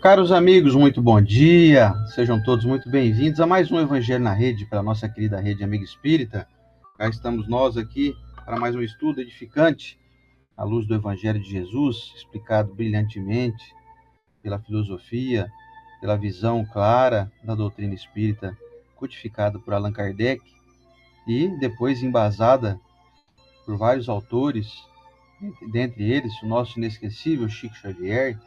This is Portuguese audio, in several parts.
Caros amigos, muito bom dia. Sejam todos muito bem-vindos a mais um Evangelho na Rede, pela nossa querida Rede Amiga Espírita. Cá estamos nós aqui para mais um estudo edificante à luz do Evangelho de Jesus, explicado brilhantemente pela filosofia, pela visão clara da doutrina espírita, codificada por Allan Kardec e depois embasada por vários autores, dentre eles o nosso inesquecível Chico Xavier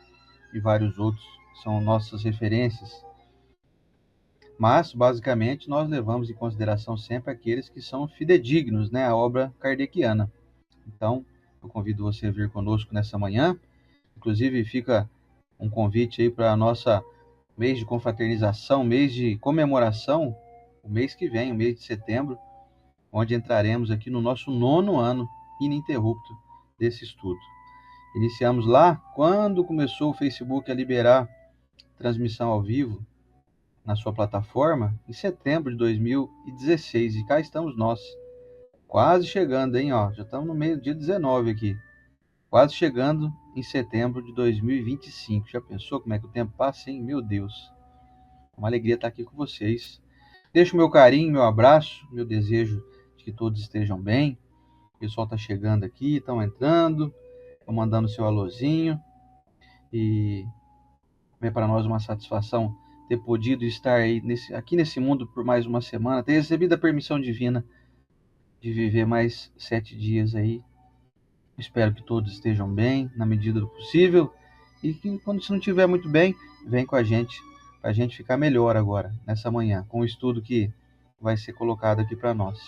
e vários outros são nossas referências. Mas, basicamente, nós levamos em consideração sempre aqueles que são fidedignos, né, à obra kardeciana. Então, eu convido você a vir conosco nessa manhã. Inclusive, fica um convite aí para a nossa mês de confraternização, mês de comemoração, o mês que vem, o mês de setembro, onde entraremos aqui no nosso 9º ano ininterrupto desse estudo. Iniciamos lá quando começou o Facebook a liberar transmissão ao vivo na sua plataforma, em setembro de 2016, e cá estamos nós, quase chegando, hein, ó, já estamos no meio do dia 19 aqui, quase chegando em setembro de 2025, já pensou como é que o tempo passa, hein? Meu Deus, uma alegria estar aqui com vocês. Deixo meu carinho, meu abraço, meu desejo de que todos estejam bem. O pessoal está chegando aqui, estão entrando, estão mandando seu alôzinho, e é para nós uma satisfação ter podido estar aí aqui nesse mundo por mais uma semana, ter recebido a permissão divina de viver mais 7 dias aí. Espero que todos estejam bem, na medida do possível, e que quando se não estiver muito bem, vem com a gente, para a gente ficar melhor agora, nessa manhã, com o estudo que vai ser colocado aqui para nós.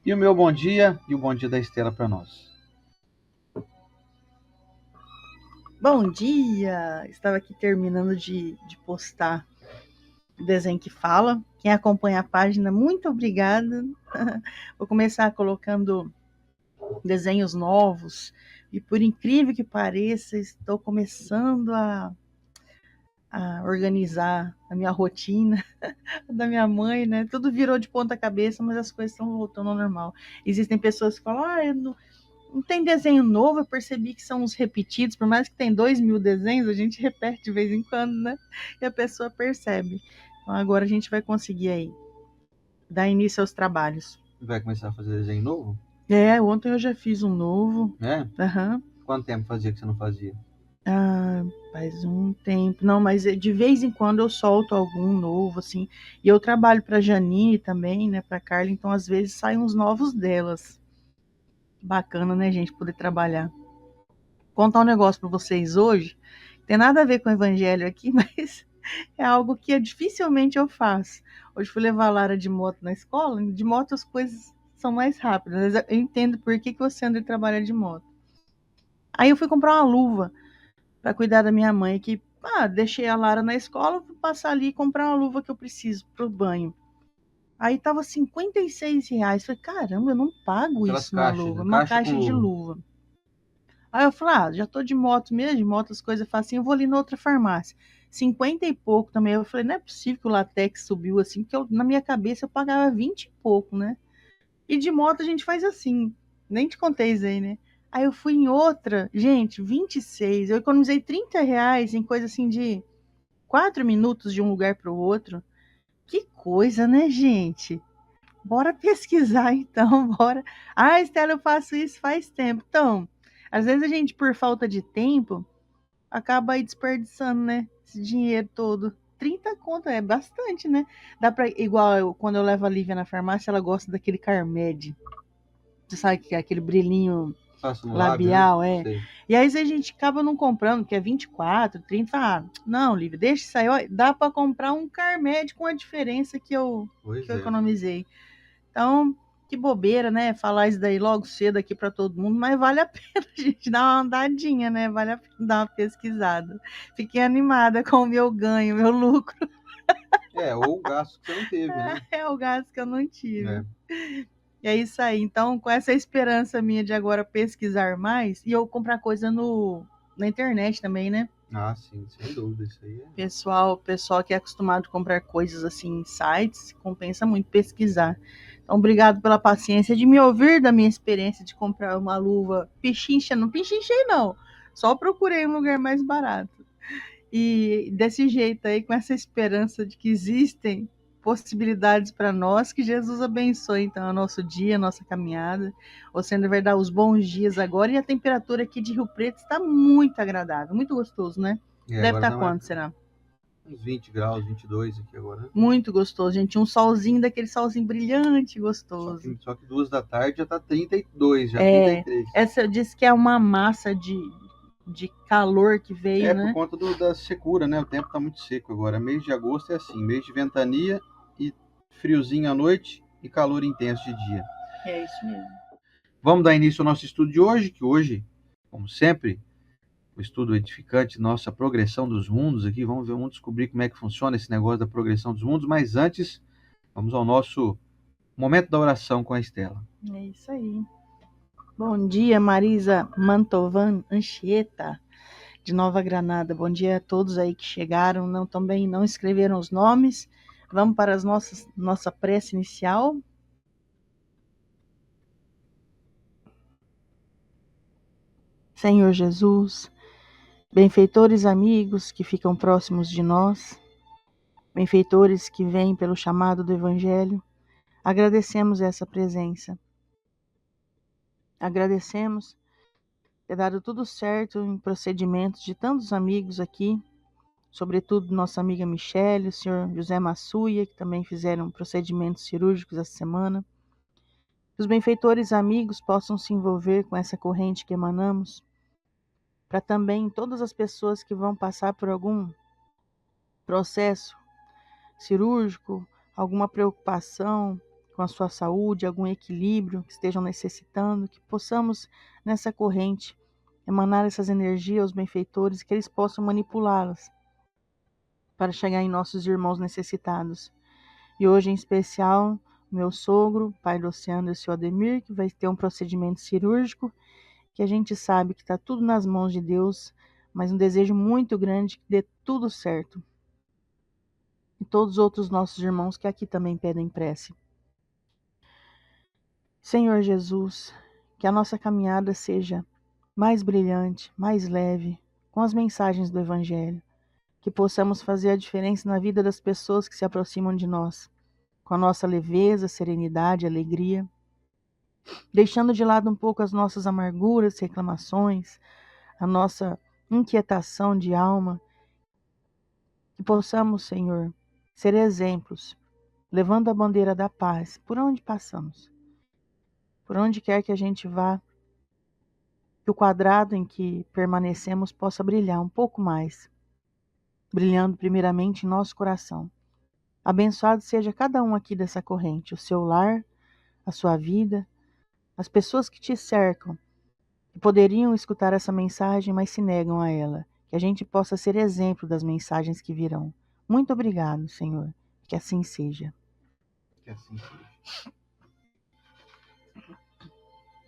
E o meu bom dia e o bom dia da Estela para nós. Bom dia! Estava aqui terminando de postar o desenho que fala. Quem acompanha a página, muito obrigada. Vou começar colocando desenhos novos. E por incrível que pareça, estou começando a organizar a minha rotina da minha mãe, né? Tudo virou de ponta cabeça, mas as coisas estão voltando ao normal. Existem pessoas que falam, eu não tem desenho novo, eu percebi que são os repetidos, por mais que tem 2.000 desenhos, a gente repete de vez em quando, né? E a pessoa percebe. Então agora a gente vai conseguir aí dar início aos trabalhos. Vai começar a fazer desenho novo? Ontem eu já fiz um novo. É? Uhum. Quanto tempo fazia que você não fazia? Faz um tempo. Não, mas de vez em quando eu solto algum novo, assim. E eu trabalho para a Janine também, né? Para Carla, então às vezes saem uns novos delas. Bacana, né, gente, poder trabalhar. Contar um negócio para vocês hoje. Tem nada a ver com o evangelho aqui, mas é algo que dificilmente eu faço. Hoje fui levar a Lara de moto na escola. De moto as coisas são mais rápidas. Eu entendo por que você anda e trabalha de moto. Aí eu fui comprar uma luva para cuidar da minha mãe, que deixei a Lara na escola, vou passar ali e comprar uma luva que eu preciso pro banho. Aí tava R$56. Falei, caramba, eu não pago Aquelas isso numa caixas, luva. né? Uma Caixa caixa com de luva. Aí eu falei, já tô de moto mesmo, de moto as coisas facinho, eu vou ali na outra farmácia. 50 e pouco também. Eu falei, não é possível que o latex subiu assim, porque na minha cabeça eu pagava 20 e pouco, né? E de moto a gente faz assim. Nem te contei isso aí, né? Aí eu fui em outra, gente, 26. Eu economizei R$30 em coisa assim de 4 minutos de um lugar para o outro. Que coisa, né, gente? Bora pesquisar então, bora. Estela, eu faço isso faz tempo. Então, às vezes a gente, por falta de tempo, acaba aí desperdiçando, né? Esse dinheiro todo. 30 conto é bastante, né? Dá pra, igual quando eu levo a Lívia na farmácia, ela gosta daquele Carmed. Você sabe que é aquele brilhinho passa no labial, lábio, né? é. Sei. E aí a gente acaba não comprando, que é 24, 30. Não, Lívia, deixa isso aí. Ó, dá pra comprar um Carmed com a diferença que eu economizei. Então, que bobeira, né? Falar isso daí logo cedo aqui para todo mundo, mas vale a pena a gente dar uma andadinha, né? Vale a pena dar uma pesquisada. Fiquei animada com o meu ganho, meu lucro. Ou o gasto que você não teve, né? É o gasto que eu não tive. É. E é isso aí. Então, com essa esperança minha de agora pesquisar mais, e eu comprar coisa na internet também, né? Sim, sem dúvida, isso aí é. Pessoal que é acostumado a comprar coisas assim em sites, compensa muito pesquisar. Então, obrigado pela paciência de me ouvir da minha experiência de comprar uma luva pichincha. Não pinchinchei, não. Só procurei um lugar mais barato. E desse jeito aí, com essa esperança de que existem possibilidades para nós, que Jesus abençoe então o nosso dia, a nossa caminhada. Ou sendo verdade, os bons dias agora. E a temperatura aqui de Rio Preto está muito agradável, muito gostoso, né? Deve Agora estar tá quanto, será? uns 20 graus, 22 aqui agora. Muito gostoso, gente. Um solzinho, daquele solzinho brilhante, gostoso. Só que 2 da tarde já tá 32, já É, 33. essa eu disse que é uma massa de calor que veio, Por né? conta da secura, né? O tempo tá muito seco agora. Mês de agosto é assim, mês de ventania e friozinho à noite e calor intenso de dia. É isso mesmo. Vamos dar início ao nosso estudo de hoje, que hoje, como sempre, o estudo edificante, nossa progressão dos mundos aqui. Vamos descobrir como é que funciona esse negócio da progressão dos mundos, mas antes, vamos ao nosso momento da oração com a Estela. É isso aí. Bom dia, Marisa Mantovan Anchieta, de Nova Granada. Bom dia a todos aí que chegaram, também não escreveram os nomes. Vamos para nossa prece inicial. Senhor Jesus, benfeitores amigos que ficam próximos de nós, benfeitores que vêm pelo chamado do Evangelho, agradecemos essa presença. Agradecemos ter dado tudo certo em procedimentos de tantos amigos aqui, sobretudo nossa amiga Michele, o senhor José Massuia, que também fizeram procedimentos cirúrgicos essa semana. Que os benfeitores amigos possam se envolver com essa corrente que emanamos, para também todas as pessoas que vão passar por algum processo cirúrgico, alguma preocupação com a sua saúde, algum equilíbrio que estejam necessitando, que possamos nessa corrente emanar essas energias aos benfeitores, que eles possam manipulá-las para chegar em nossos irmãos necessitados. E hoje, em especial, meu sogro, pai do Oceano e o seu Ademir, que vai ter um procedimento cirúrgico, que a gente sabe que está tudo nas mãos de Deus, mas um desejo muito grande que dê tudo certo. E todos os outros nossos irmãos que aqui também pedem prece. Senhor Jesus, que a nossa caminhada seja mais brilhante, mais leve, com as mensagens do Evangelho, que possamos fazer a diferença na vida das pessoas que se aproximam de nós, com a nossa leveza, serenidade, alegria, deixando de lado um pouco as nossas amarguras, reclamações, a nossa inquietação de alma, que possamos, Senhor, ser exemplos, levando a bandeira da paz por onde passamos, por onde quer que a gente vá, que o quadrado em que permanecemos possa brilhar um pouco mais, brilhando primeiramente em nosso coração. Abençoado seja cada um aqui dessa corrente, o seu lar, a sua vida, as pessoas que te cercam, que poderiam escutar essa mensagem, mas se negam a ela. Que a gente possa ser exemplo das mensagens que virão. Muito obrigado, Senhor. Que assim seja. Que assim seja.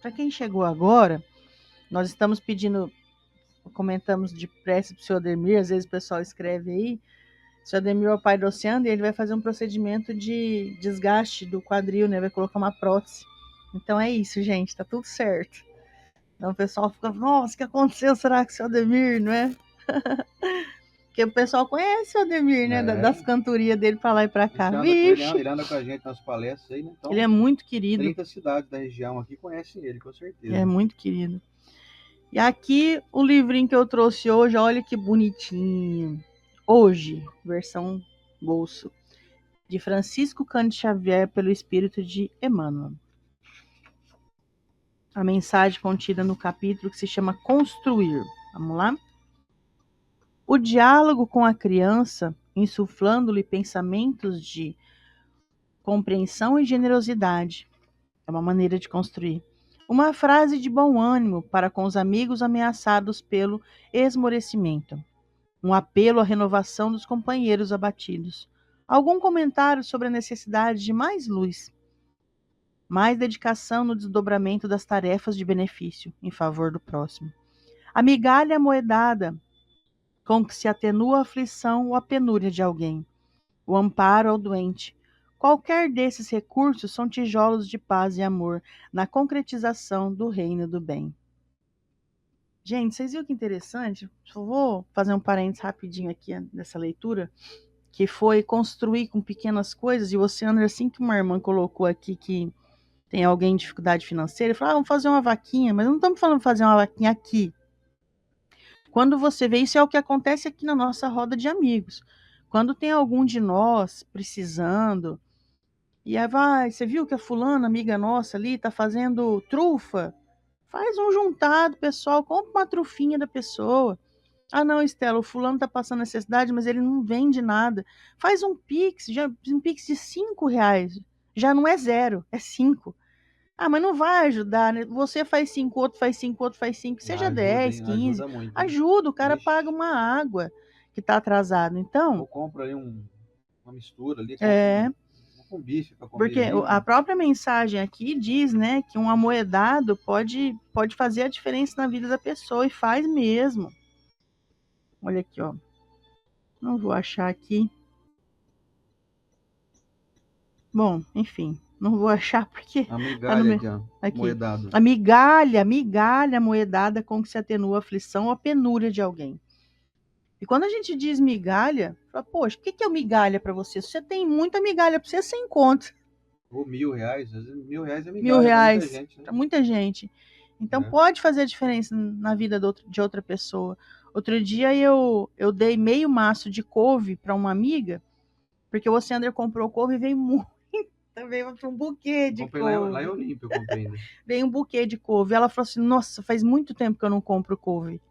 Para quem chegou agora, nós estamos comentamos de prece para o senhor Ademir, às vezes o pessoal escreve aí, o senhor Ademir é o pai do Oceano e ele vai fazer um procedimento de desgaste do quadril, né? Vai colocar uma prótese. Então é isso, gente, tá tudo certo. Então o pessoal fica, nossa, o que aconteceu? Será que o seu Ademir, não é? Porque o pessoal conhece o Ademir, né? Das cantorias dele pra lá e pra cá. Vixe! Ele anda com a gente nas palestras aí, né? Então, ele é muito querido. 30 cidades da região aqui conhecem ele, com certeza. É muito querido. E aqui o livrinho que eu trouxe hoje, olha que bonitinho. Hoje, versão bolso, de Francisco Cândido Xavier, pelo Espírito de Emmanuel. A mensagem contida no capítulo que se chama Construir. Vamos lá? O diálogo com a criança, insuflando-lhe pensamentos de compreensão e generosidade. É uma maneira de construir. Uma frase de bom ânimo para com os amigos ameaçados pelo esmorecimento. Um apelo à renovação dos companheiros abatidos. Algum comentário sobre a necessidade de mais luz. Mais dedicação no desdobramento das tarefas de benefício em favor do próximo. A migalha amoedada com que se atenua a aflição ou a penúria de alguém. O amparo ao doente. Qualquer desses recursos são tijolos de paz e amor na concretização do reino do bem. Gente, vocês viram que interessante? Só vou fazer um parênteses rapidinho aqui dessa leitura, que foi construir com pequenas coisas. E você, André, assim que uma irmã colocou aqui que tem alguém em dificuldade financeira, falou, vamos fazer uma vaquinha, mas não estamos falando fazer uma vaquinha aqui. Quando você vê, isso é o que acontece aqui na nossa roda de amigos. Quando tem algum de nós precisando, e aí vai, você viu que a fulana, amiga nossa ali, tá fazendo trufa? Faz um juntado, pessoal, compra uma trufinha da pessoa. Ah, não, Estela, o fulano tá passando necessidade, mas ele não vende nada. Faz um Pix, um Pix de R$ 5. Já não é 0, é 5. Ah, mas não vai ajudar, né? Você faz 5, outro faz 5, outro faz 5, seja Ajuda, 10, hein? 15. Ajuda muito, hein? Ajuda, o cara paga Vixe. uma água que tá atrasado. Então, Ou compra ali uma mistura ali, compra é, um bife para comer porque ali, a né? própria mensagem aqui diz, né, que um amoedado pode fazer a diferença na vida da pessoa e faz mesmo. Olha aqui, ó. Não vou achar aqui. Bom, enfim, não vou achar porque A tá no migalha meu. aqui, ó. Aqui. Moedado. A migalha moedada com que se atenua a aflição ou a penúria de alguém. E quando a gente diz migalha, fala, poxa, o que é migalha para você? Se você tem muita migalha para você, você encontra. Ou R$ 1.000. Às vezes R$ 1.000 é Mil migalha para muita reais gente, né? para muita gente. Então É. pode fazer a diferença na vida de outra pessoa. Outro dia eu dei meio maço de couve para uma amiga, porque o Alexandre comprou couve e veio muito. Veio um buquê de Comprei lá em couve. Olímpia, eu comprei ainda. Veio um buquê de couve. Ela falou assim: Nossa, faz muito tempo que eu não compro couve.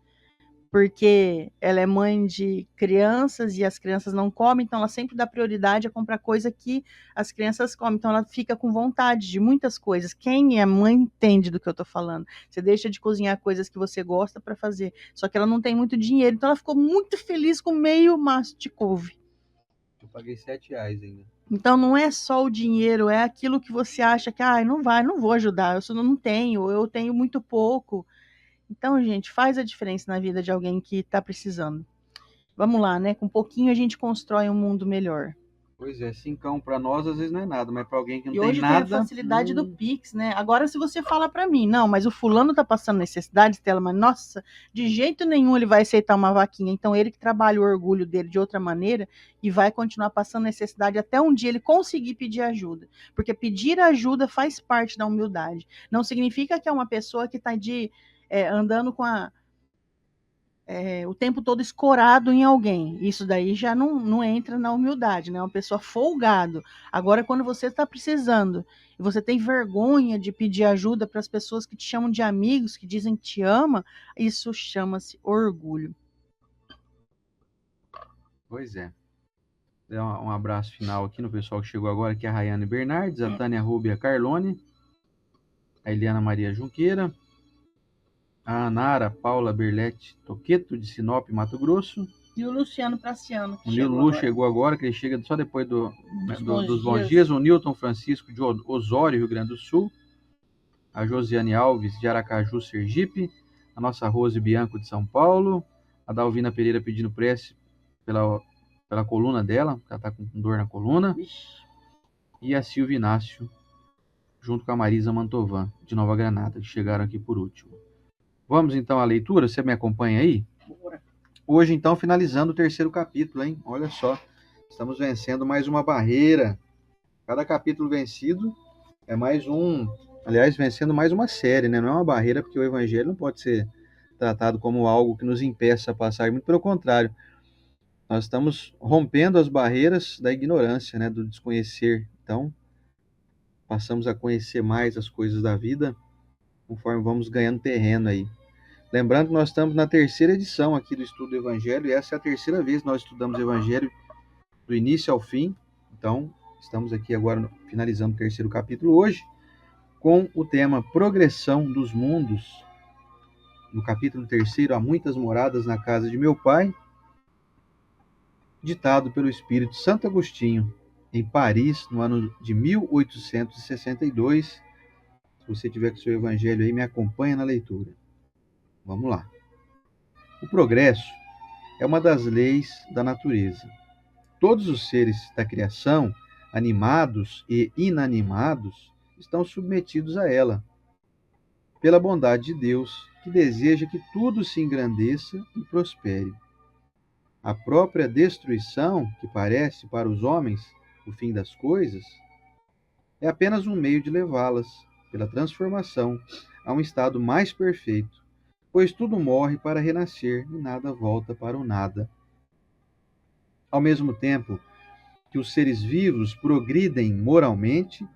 Porque ela é mãe de crianças e as crianças não comem, então ela sempre dá prioridade a comprar coisa que as crianças comem. Então ela fica com vontade de muitas coisas. Quem é mãe entende do que eu tô falando. Você deixa de cozinhar coisas que você gosta para fazer. Só que ela não tem muito dinheiro, então ela ficou muito feliz com meio maço de couve. Eu paguei R$ 7 ainda. Então não é só o dinheiro, é aquilo que você acha que, não vou ajudar, eu só não tenho, eu tenho muito pouco. Então, gente, faz a diferença na vida de alguém que está precisando. Vamos lá, né? Com pouquinho a gente constrói um mundo melhor. Pois é, 5 para nós às vezes não é nada, mas para alguém que não E tem hoje tem a nada, facilidade do Pix, né? Agora, se você fala para mim, não, mas o fulano tá passando necessidade, Stella, mas nossa, de jeito nenhum ele vai aceitar uma vaquinha. Então, ele que trabalha o orgulho dele de outra maneira e vai continuar passando necessidade até um dia ele conseguir pedir ajuda. Porque pedir ajuda faz parte da humildade. Não significa que é uma pessoa que está andando com o tempo todo escorado em alguém. Isso daí já não entra na humildade, né? É uma pessoa folgado. Agora, quando você está precisando e você tem vergonha de pedir ajuda para as pessoas que te chamam de amigos, que dizem que te ama, isso chama-se orgulho. Pois é. Dá um abraço final aqui no pessoal que chegou agora, que é a Rayane Bernardes, a Tânia Rubia Carlone, a Eliana Maria Junqueira, a Anara Paula Berletti Toqueto, de Sinop, Mato Grosso. E o Luciano Praciano, que O chegou Nilo agora. chegou agora, que ele chega só depois dos bons dias. dias. O Newton Francisco, de Osório, Rio Grande do Sul. A Josiane Alves, de Aracaju, Sergipe. A nossa Rose Bianco, de São Paulo. A Dalvina Pereira pedindo prece pela coluna dela, que ela está com dor na coluna. E a Silvia Inácio, junto com a Marisa Mantovan, de Nova Granada, que chegaram aqui por último. Vamos então à leitura? Você me acompanha aí? Bora. Hoje, então, finalizando o 3º capítulo, hein? Olha só, estamos vencendo mais uma barreira. Cada capítulo vencido é mais um... Aliás, vencendo mais uma série, né? Não é uma barreira, porque o evangelho não pode ser tratado como algo que nos impeça a passar. Muito pelo contrário. Nós estamos rompendo as barreiras da ignorância, né? Do desconhecer. Então, passamos a conhecer mais as coisas da vida conforme vamos ganhando terreno aí. Lembrando que nós estamos na 3ª edição aqui do estudo do Evangelho, e essa é a 3ª vez que nós estudamos o Evangelho do início ao fim. Então, estamos aqui agora finalizando o 3º capítulo hoje, com o tema Progressão dos Mundos. No capítulo 3º, há muitas moradas na casa de meu pai, ditado pelo Espírito Santo Agostinho, em Paris, no ano de 1862. Se você tiver com o seu Evangelho aí, me acompanha na leitura. Vamos lá. O progresso é uma das leis da natureza. Todos os seres da criação, animados e inanimados, estão submetidos a ela. Pela bondade de Deus, que deseja que tudo se engrandeça e prospere. A própria destruição, que parece para os homens o fim das coisas, é apenas um meio de levá-las, pela transformação, a um estado mais perfeito, pois tudo morre para renascer e nada volta para o nada. Ao mesmo tempo que os seres vivos progridem moralmente,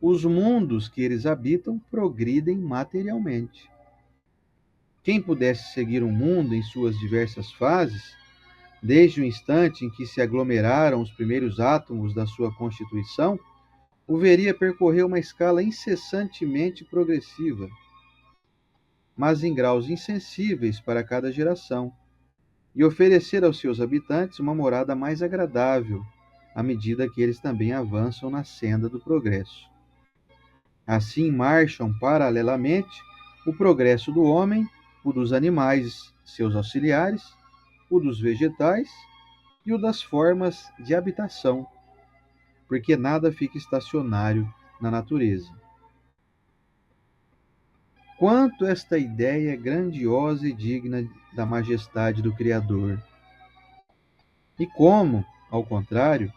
os mundos que eles habitam progridem materialmente. Quem pudesse seguir o mundo em suas diversas fases, desde o instante em que se aglomeraram os primeiros átomos da sua constituição, o veria percorrer uma escala incessantemente progressiva, mas em graus insensíveis para cada geração, e oferecer aos seus habitantes uma morada mais agradável, à medida que eles também avançam na senda do progresso. Assim marcham paralelamente o progresso do homem, o dos animais, seus auxiliares, o dos vegetais e o das formas de habitação, porque nada fica estacionário na natureza. Quanto esta ideia é grandiosa e digna da majestade do Criador! E como, ao contrário,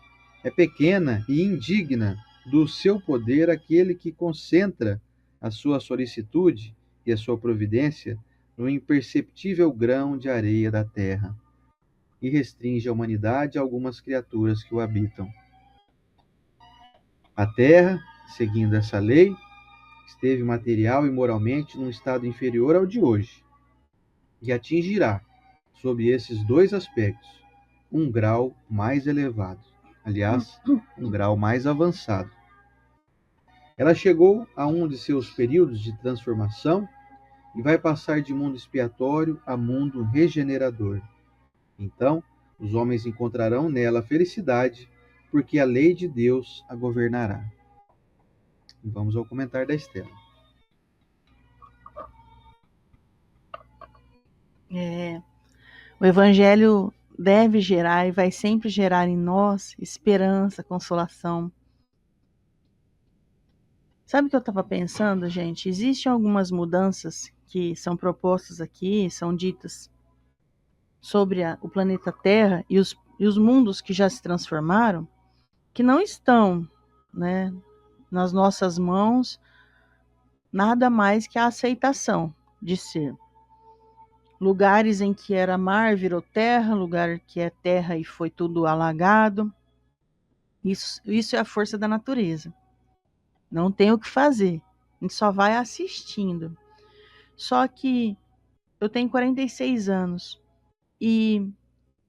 é pequena e indigna do seu poder aquele que concentra a sua solicitude e a sua providência no imperceptível grão de areia da terra, e restringe a humanidade a algumas criaturas que o habitam. A terra, seguindo essa lei, esteve material e moralmente num estado inferior ao de hoje, e atingirá, sob esses dois aspectos, um grau mais elevado, aliás, um grau mais avançado. Ela chegou a um de seus períodos de transformação e vai passar de mundo expiatório a mundo regenerador. Então, os homens encontrarão nela a felicidade, porque a lei de Deus a governará. E vamos ao comentário da Estela. O Evangelho deve gerar e vai sempre gerar em nós esperança, consolação. Sabe o que eu estava pensando, gente? Existem algumas mudanças que são propostas aqui, são ditas sobre o planeta Terra e os mundos que já se transformaram, que não estão, né, nas nossas mãos, nada mais que a aceitação de ser. Lugares em que era mar virou terra, lugar que é terra e foi tudo alagado. Isso é a força da natureza. Não tem o que fazer. A gente só vai assistindo. Só que eu tenho 46 anos e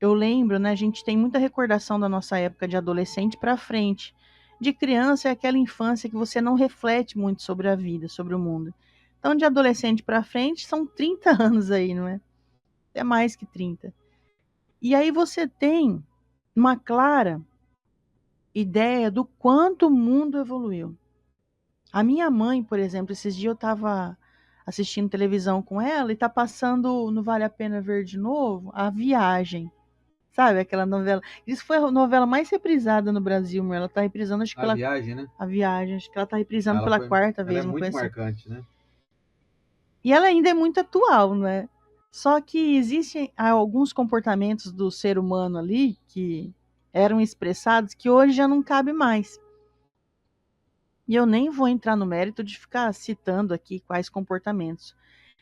eu lembro, né, a gente tem muita recordação da nossa época de adolescente para frente. De criança é aquela infância que você não reflete muito sobre a vida, sobre o mundo. Então, de adolescente para frente, são 30 anos aí, não é? É mais que 30. E aí você tem uma clara ideia do quanto o mundo evoluiu. A minha mãe, por exemplo, esses dias eu estava assistindo televisão com ela e tá passando no Vale a Pena Ver de novo A Viagem. Sabe, aquela novela. Isso foi a novela mais reprisada no Brasil, ela tá reprisando, acho que A Viagem, né? A Viagem, acho que ela tá reprisando pela quarta vez. Ela é muito marcante, né? E ela ainda é muito atual, não é? Só que existem alguns comportamentos do ser humano ali que eram expressados que hoje já não cabe mais. E eu nem vou entrar no mérito de ficar citando aqui quais comportamentos.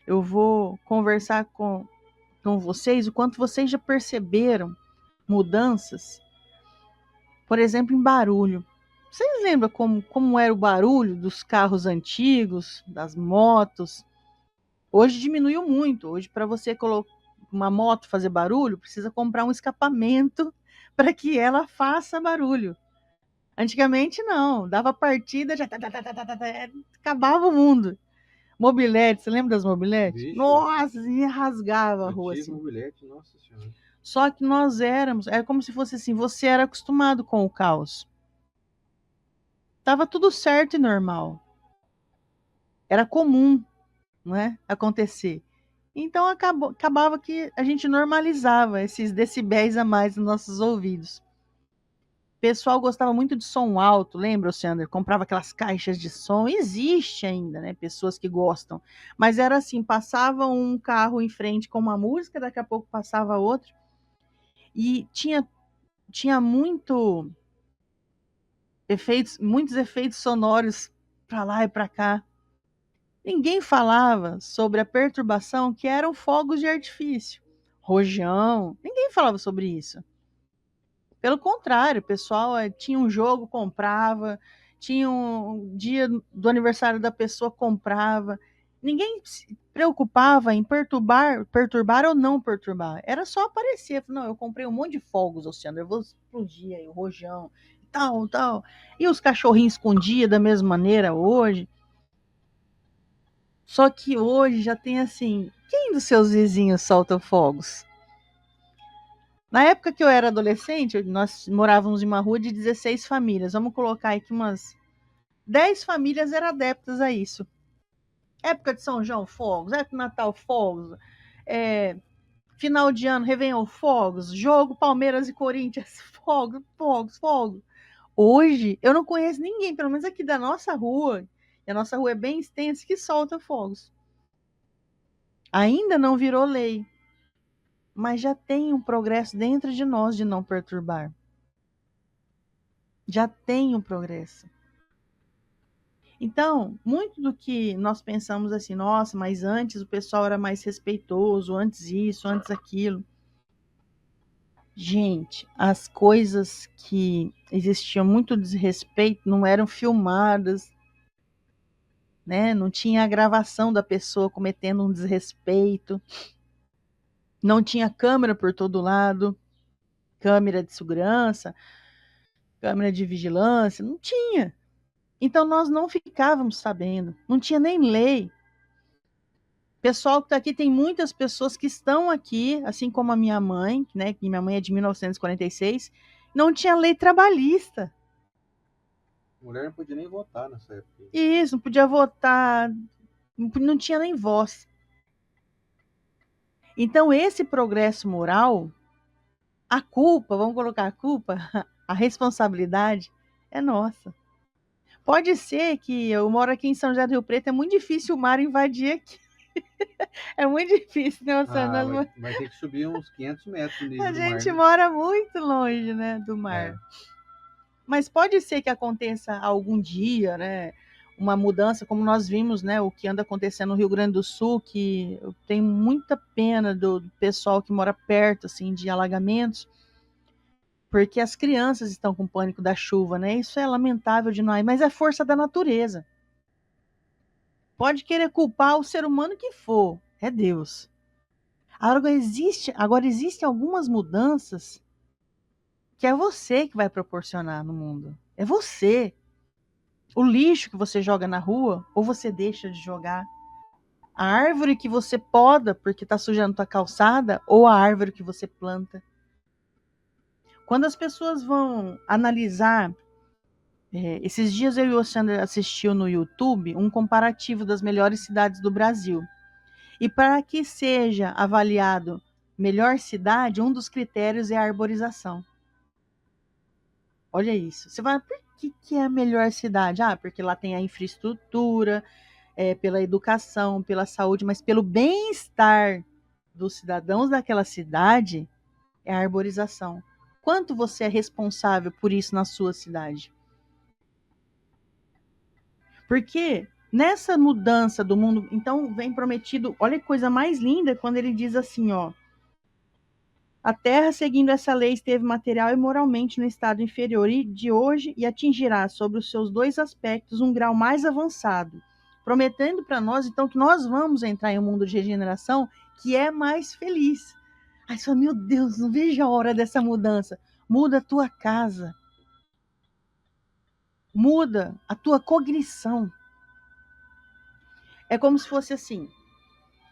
Eu vou conversar com vocês o quanto vocês já perceberam mudanças, por exemplo, em barulho. Vocês lembram como era o barulho dos carros antigos, das motos? Hoje diminuiu muito. Hoje, para você colocar uma moto fazer barulho, precisa comprar um escapamento para que ela faça barulho. Antigamente, não. Dava partida, já acabava o mundo. Mobilete, você lembra das mobiletes? Vixe. Nossa, assim, rasgava a rua. Assim. Mobilete, nossa senhora. Só que nós era como se fosse assim, você era acostumado com o caos. Tava tudo certo e normal. Era comum, não é? Acontecer. Então acabava que a gente normalizava esses decibéis a mais nos nossos ouvidos. pessoal gostava muito de som alto, lembra, Alexandre? Comprava aquelas caixas de som, existe ainda, né? Pessoas que gostam. Mas era assim, passava um carro em frente com uma música, daqui a pouco passava outro. E tinha muitos efeitos sonoros para lá e para cá. Ninguém falava sobre a perturbação que eram fogos de artifício, rojão. Ninguém falava sobre isso. Pelo contrário, o pessoal tinha um jogo, comprava, tinha um dia do aniversário da pessoa, comprava. Ninguém se preocupava em perturbar ou não perturbar. Era só aparecer. Não, eu comprei um monte de fogos, Luciano, eu vou explodir aí o rojão, tal, tal. E os cachorrinhos escondiam da mesma maneira hoje. Só que hoje já tem assim, quem dos seus vizinhos solta fogos? Na época que eu era adolescente, nós morávamos em uma rua de 16 famílias. Vamos colocar aí que umas 10 famílias eram adeptas a isso. Época de São João, fogos. Época de Natal, fogos. Final de ano, Réveillon, fogos. Jogo Palmeiras e Corinthians, fogos, fogos, fogos. Hoje, eu não conheço ninguém, pelo menos aqui da nossa rua, e a nossa rua é bem extensa, que solta fogos. Ainda não virou lei, mas já tem um progresso dentro de nós de não perturbar. Já tem um progresso. Então, muito do que nós pensamos assim, nossa, mas antes o pessoal era mais respeitoso, antes isso, antes aquilo. Gente, as coisas que existiam muito desrespeito não eram filmadas, né? Não tinha a gravação da pessoa cometendo um desrespeito. Não tinha câmera por todo lado, câmera de segurança, câmera de vigilância, não tinha. Então nós não ficávamos sabendo, não tinha nem lei. Pessoal que está aqui, tem muitas pessoas que estão aqui, assim como a minha mãe, né? Que minha mãe é de 1946, não tinha lei trabalhista. Mulher não podia nem votar nessa época. Isso, não podia votar, não tinha nem voz. Então, esse progresso moral, a culpa, vamos colocar a culpa, a responsabilidade é nossa. Pode ser que eu moro aqui em São José do Rio Preto, é muito difícil o mar invadir aqui. É muito difícil, né? Vai ter que subir uns 500 metros no nível A do mar. gente mora muito longe, né, do mar. Mas pode ser que aconteça algum dia, né, uma mudança, como nós vimos, né, o que anda acontecendo no Rio Grande do Sul, que eu tenho muita pena do pessoal que mora perto, assim, de alagamentos, porque as crianças estão com pânico da chuva, né? Isso é lamentável demais, mas é força da natureza. Pode querer culpar o ser humano que for, é Deus. Agora existem algumas mudanças que é você que vai proporcionar no mundo. É você. O lixo que você joga na rua, ou você deixa de jogar. A árvore que você poda porque está sujando tua calçada, ou a árvore que você planta. Quando as pessoas vão analisar, esses dias eu e o Alexandre assistiu no YouTube um comparativo das melhores cidades do Brasil. E para que seja avaliado melhor cidade, um dos critérios é a arborização. Olha isso. Você vai, por que é a melhor cidade? Ah, porque lá tem a infraestrutura, pela educação, pela saúde, mas pelo bem-estar dos cidadãos daquela cidade é a arborização. Quanto você é responsável por isso na sua cidade? Porque nessa mudança do mundo, então vem prometido, olha que coisa mais linda quando ele diz assim, ó: a terra, seguindo essa lei, esteve material e moralmente no estado inferior de hoje e atingirá sobre os seus dois aspectos um grau mais avançado, prometendo para nós, então, que nós vamos entrar em um mundo de regeneração que é mais feliz. Aí você fala, meu Deus, não vejo a hora dessa mudança. Muda a tua casa. Muda a tua cognição. É como se fosse assim,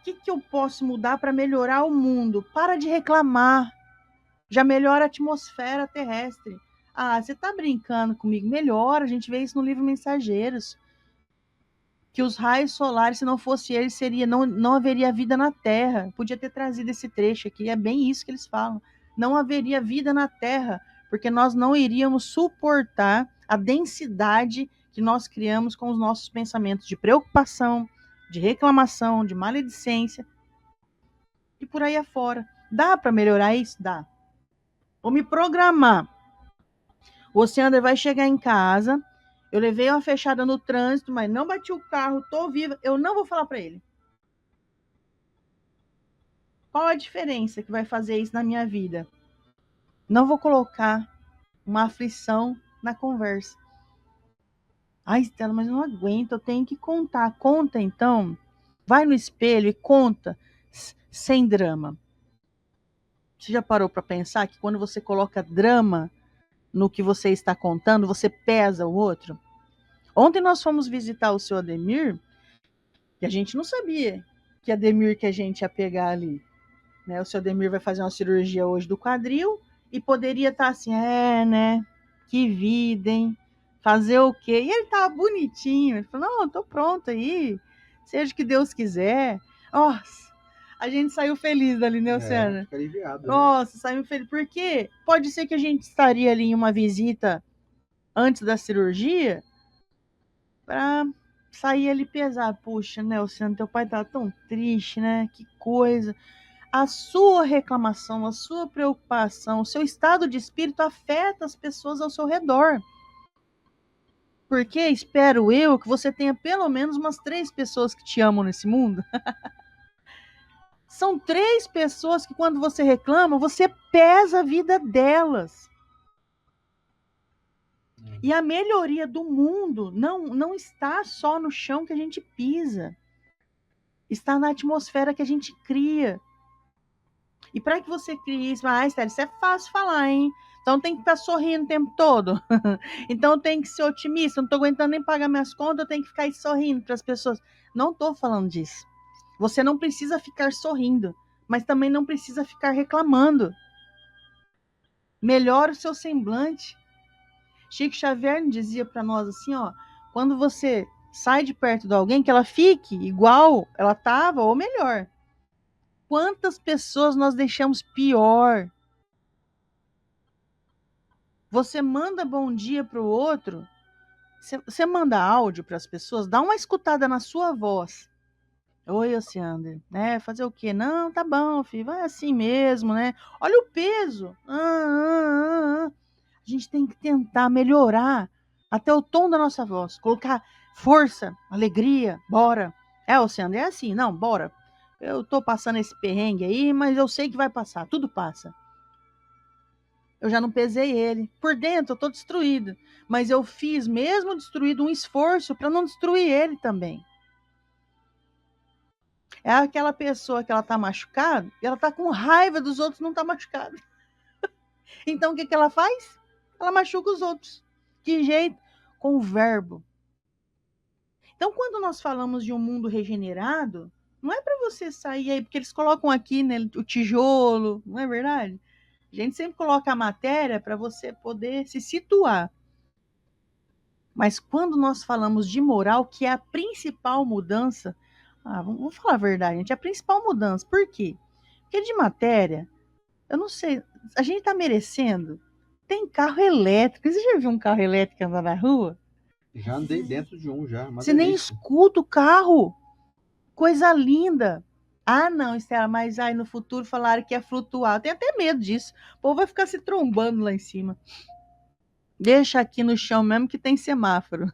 o que eu posso mudar para melhorar o mundo? Para de reclamar. Já melhora a atmosfera terrestre. Ah, você está brincando comigo? Melhora, a gente vê isso no livro Mensageiros. Que os raios solares, se não fosse eles, não haveria vida na Terra. Podia ter trazido esse trecho aqui, é bem isso que eles falam. Não haveria vida na Terra, porque nós não iríamos suportar a densidade que nós criamos com os nossos pensamentos de preocupação, de reclamação, de maledicência e por aí afora. Dá para melhorar isso? Dá. Vou me programar. O Oceander vai chegar em casa, eu levei uma fechada no trânsito, mas não bati o carro, tô viva, eu não vou falar para ele. Qual a diferença que vai fazer isso na minha vida? Não vou colocar uma aflição na conversa. Ai, Estela, mas eu não aguento, eu tenho que contar. Conta, então. Vai no espelho e conta sem drama. Você já parou para pensar que quando você coloca drama no que você está contando, você pesa o outro? Ontem nós fomos visitar o seu Ademir e a gente não sabia que Ademir que a gente ia pegar ali. Né? O seu Ademir vai fazer uma cirurgia hoje do quadril e poderia estar assim, né? Que vida, hein? Fazer o quê? E ele tava bonitinho. Ele falou, não, eu tô pronto aí. Seja o que Deus quiser. Nossa, a gente saiu feliz dali, né, Luciana? Fica aliviado, nossa, né? Saiu feliz. Por quê? Pode ser que a gente estaria ali em uma visita antes da cirurgia para sair ali pesado. Puxa, né, Luciana, teu pai tá tão triste, né? Que coisa. A sua reclamação, a sua preocupação, o seu estado de espírito afeta as pessoas ao seu redor. Porque espero eu que você tenha pelo menos umas 3 pessoas que te amam nesse mundo. São 3 pessoas que quando você reclama, você pesa a vida delas. E a melhoria do mundo não está só no chão que a gente pisa. Está na atmosfera que a gente cria. E para que você crie isso, Estela, isso é fácil falar, hein? Então tem que estar sorrindo o tempo todo. Então tem que ser otimista. Não estou aguentando nem pagar minhas contas, eu tenho que ficar aí sorrindo para as pessoas. Não estou falando disso. Você não precisa ficar sorrindo, mas também não precisa ficar reclamando. Melhora o seu semblante. Chico Xavier dizia para nós assim, ó, quando você sai de perto de alguém, que ela fique igual ela estava ou melhor. Quantas pessoas nós deixamos pior? Você manda bom dia para o outro, você manda áudio para as pessoas, dá uma escutada na sua voz. Oi, Oceander, né? Fazer o quê? Não, tá bom, filho, vai assim mesmo, né? Olha o peso. A gente tem que tentar melhorar até o tom da nossa voz, colocar força, alegria, bora. Oceander, é assim, não, bora. Eu tô passando esse perrengue aí, mas eu sei que vai passar, tudo passa. Eu já não pesei ele. Por dentro eu tô destruído, mas eu fiz, mesmo destruído, um esforço para não destruir ele também. É aquela pessoa que ela tá machucada, e ela tá com raiva dos outros não tá machucada. Então o que ela faz? Ela machuca os outros. Que jeito? Com o verbo. Então quando nós falamos de um mundo regenerado, não é para você sair aí, porque eles colocam aqui, né, o tijolo, não é verdade? A gente sempre coloca a matéria para você poder se situar. Mas quando nós falamos de moral, que é a principal mudança, vamos falar a verdade, gente, é a principal mudança. Por quê? Porque de matéria, eu não sei, a gente está merecendo. Tem carro elétrico. Você já viu um carro elétrico andar na rua? Já andei dentro de um, já. Você nem escuta o carro. Coisa linda. Não, Estela, mas aí no futuro falaram que ia flutuar. Eu tenho até medo disso. O povo vai ficar se trombando lá em cima. Deixa aqui no chão mesmo que tem semáforo.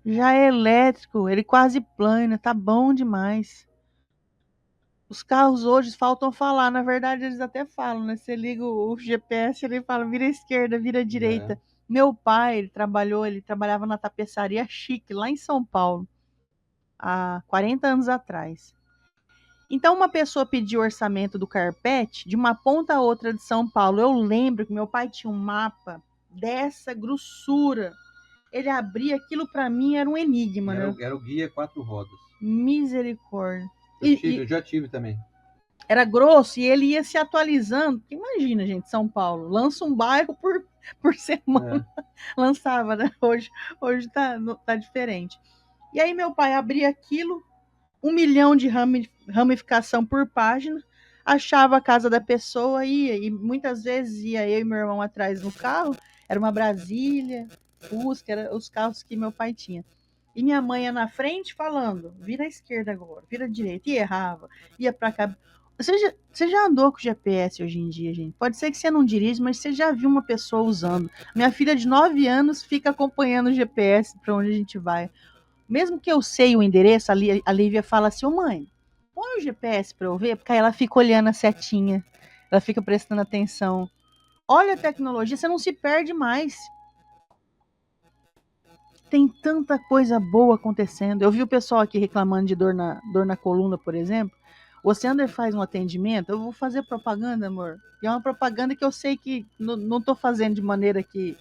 Já é elétrico, ele quase plana, tá bom demais. Os carros hoje faltam falar, na verdade eles até falam, né? Você liga o GPS, ele fala, vira à esquerda, vira à direita. Meu pai, ele trabalhava na tapeçaria chique, lá em São Paulo, há 40 anos atrás. Então uma pessoa pediu orçamento do carpete de uma ponta a outra de São Paulo. Eu lembro que meu pai tinha um mapa dessa grossura. Ele abria aquilo para mim, era um enigma, né? Era o guia 4 rodas. Misericórdia. Eu já tive também. Era grosso e ele ia se atualizando. Imagina, gente, São Paulo, lança um bairro por semana. Lançava, né? Hoje tá diferente. E aí meu pai abria aquilo, 1 milhão de ramificação por página. achava a casa da pessoa, ia, e muitas vezes ia eu e meu irmão atrás no carro, era uma Brasília, Fusca, eram os carros que meu pai tinha. E minha mãe ia na frente falando, vira à esquerda agora, vira à direita, e errava, ia para cá. Você já andou com GPS hoje em dia, gente? Pode ser que você não dirige, mas você já viu uma pessoa usando. Minha filha de 9 anos fica acompanhando o GPS para onde a gente vai. Mesmo que eu sei o endereço, a Lívia fala assim, ô mãe, põe o GPS para eu ver, porque aí ela fica olhando a setinha, ela fica prestando atenção. Olha a tecnologia, você não se perde mais. Tem tanta coisa boa acontecendo. Eu vi o pessoal aqui reclamando de dor na coluna, por exemplo. O Sander faz um atendimento, eu vou fazer propaganda, amor. E é uma propaganda que eu sei que não estou fazendo de maneira que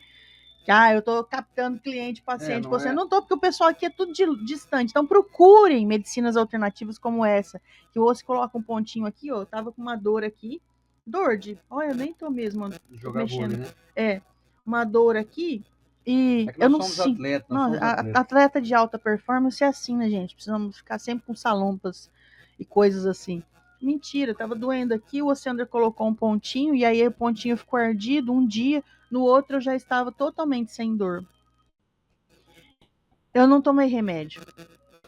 eu estou captando cliente, paciente. Não Você é? não estou, porque o pessoal aqui é tudo distante. Então procurem medicinas alternativas como essa. Que você coloca um pontinho aqui, ó. Eu tava com uma dor aqui. Dor de. Olha, eu nem tô mesmo Jogar mexendo. vôlei, né? É, uma dor aqui. E É que eu nós não somos sinto. atletas, nós Não, somos atletas. atleta de alta performance é assim, né, gente? Precisamos ficar sempre com salompas e coisas assim. Mentira, tava doendo aqui, o Oceander colocou um pontinho, e aí o pontinho ficou ardido um dia, no outro eu já estava totalmente sem dor. Eu não tomei remédio.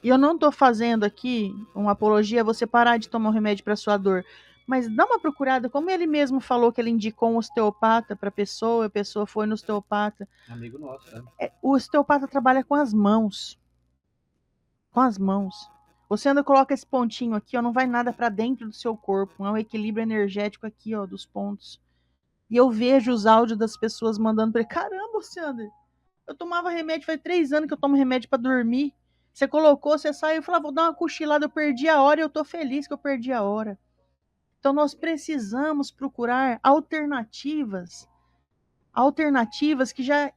E eu não tô fazendo aqui uma apologia a você parar de tomar um remédio para sua dor. Mas dá uma procurada, como ele mesmo falou que ele indicou um osteopata para a pessoa foi no osteopata. Amigo nosso, né? O osteopata trabalha com as mãos. Com as mãos. Você ainda coloca esse pontinho aqui, ó, não vai nada para dentro do seu corpo. É um equilíbrio energético aqui, ó, dos pontos. E eu vejo os áudios das pessoas mandando para ele: caramba, Sander, eu tomava remédio, faz 3 anos que eu tomo remédio para dormir. Você colocou, você saiu, eu falei, vou dar uma cochilada, eu perdi a hora e eu tô feliz que eu perdi a hora. Então nós precisamos procurar alternativas, alternativas que já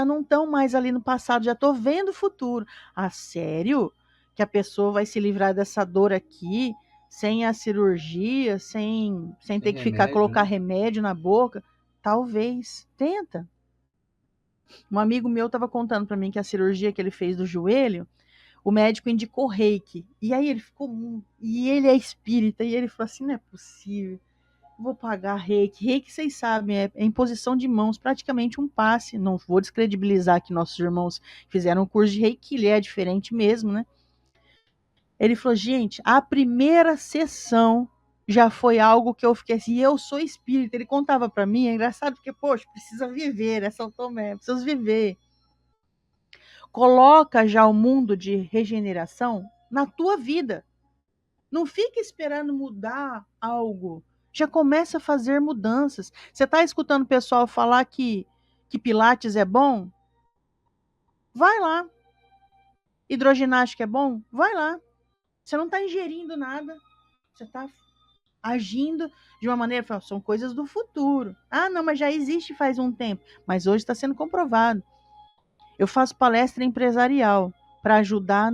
não estão mais ali no passado, já tô vendo o futuro. Ah, sério? Que a pessoa vai se livrar dessa dor aqui, sem a cirurgia, sem Sem ter que ficar remédio, colocar né? remédio na boca? Talvez. Tenta. Um amigo meu estava contando para mim que a cirurgia que ele fez do joelho, o médico indicou reiki. E aí ele ficou. E ele é espírita. E ele falou assim: não é possível. Vou pagar reiki. Reiki, vocês sabem, é imposição de mãos, praticamente um passe. Não vou descredibilizar que nossos irmãos fizeram um curso de reiki, ele é diferente mesmo, né? Ele falou: gente, a primeira sessão já foi algo que eu fiquei assim, eu sou espírita. Ele contava para mim, é engraçado porque, poxa, precisa viver, né, São Tomé? Precisa viver. Coloca já o mundo de regeneração na tua vida. Não fica esperando mudar algo. Já começa a fazer mudanças. Você está escutando o pessoal falar que Pilates é bom? Vai lá. Hidroginástica é bom? Vai lá. Você não está ingerindo nada. Você está agindo de uma maneira. São coisas do futuro. Ah, não, mas já existe faz um tempo. Mas hoje está sendo comprovado. Eu faço palestra empresarial para ajudar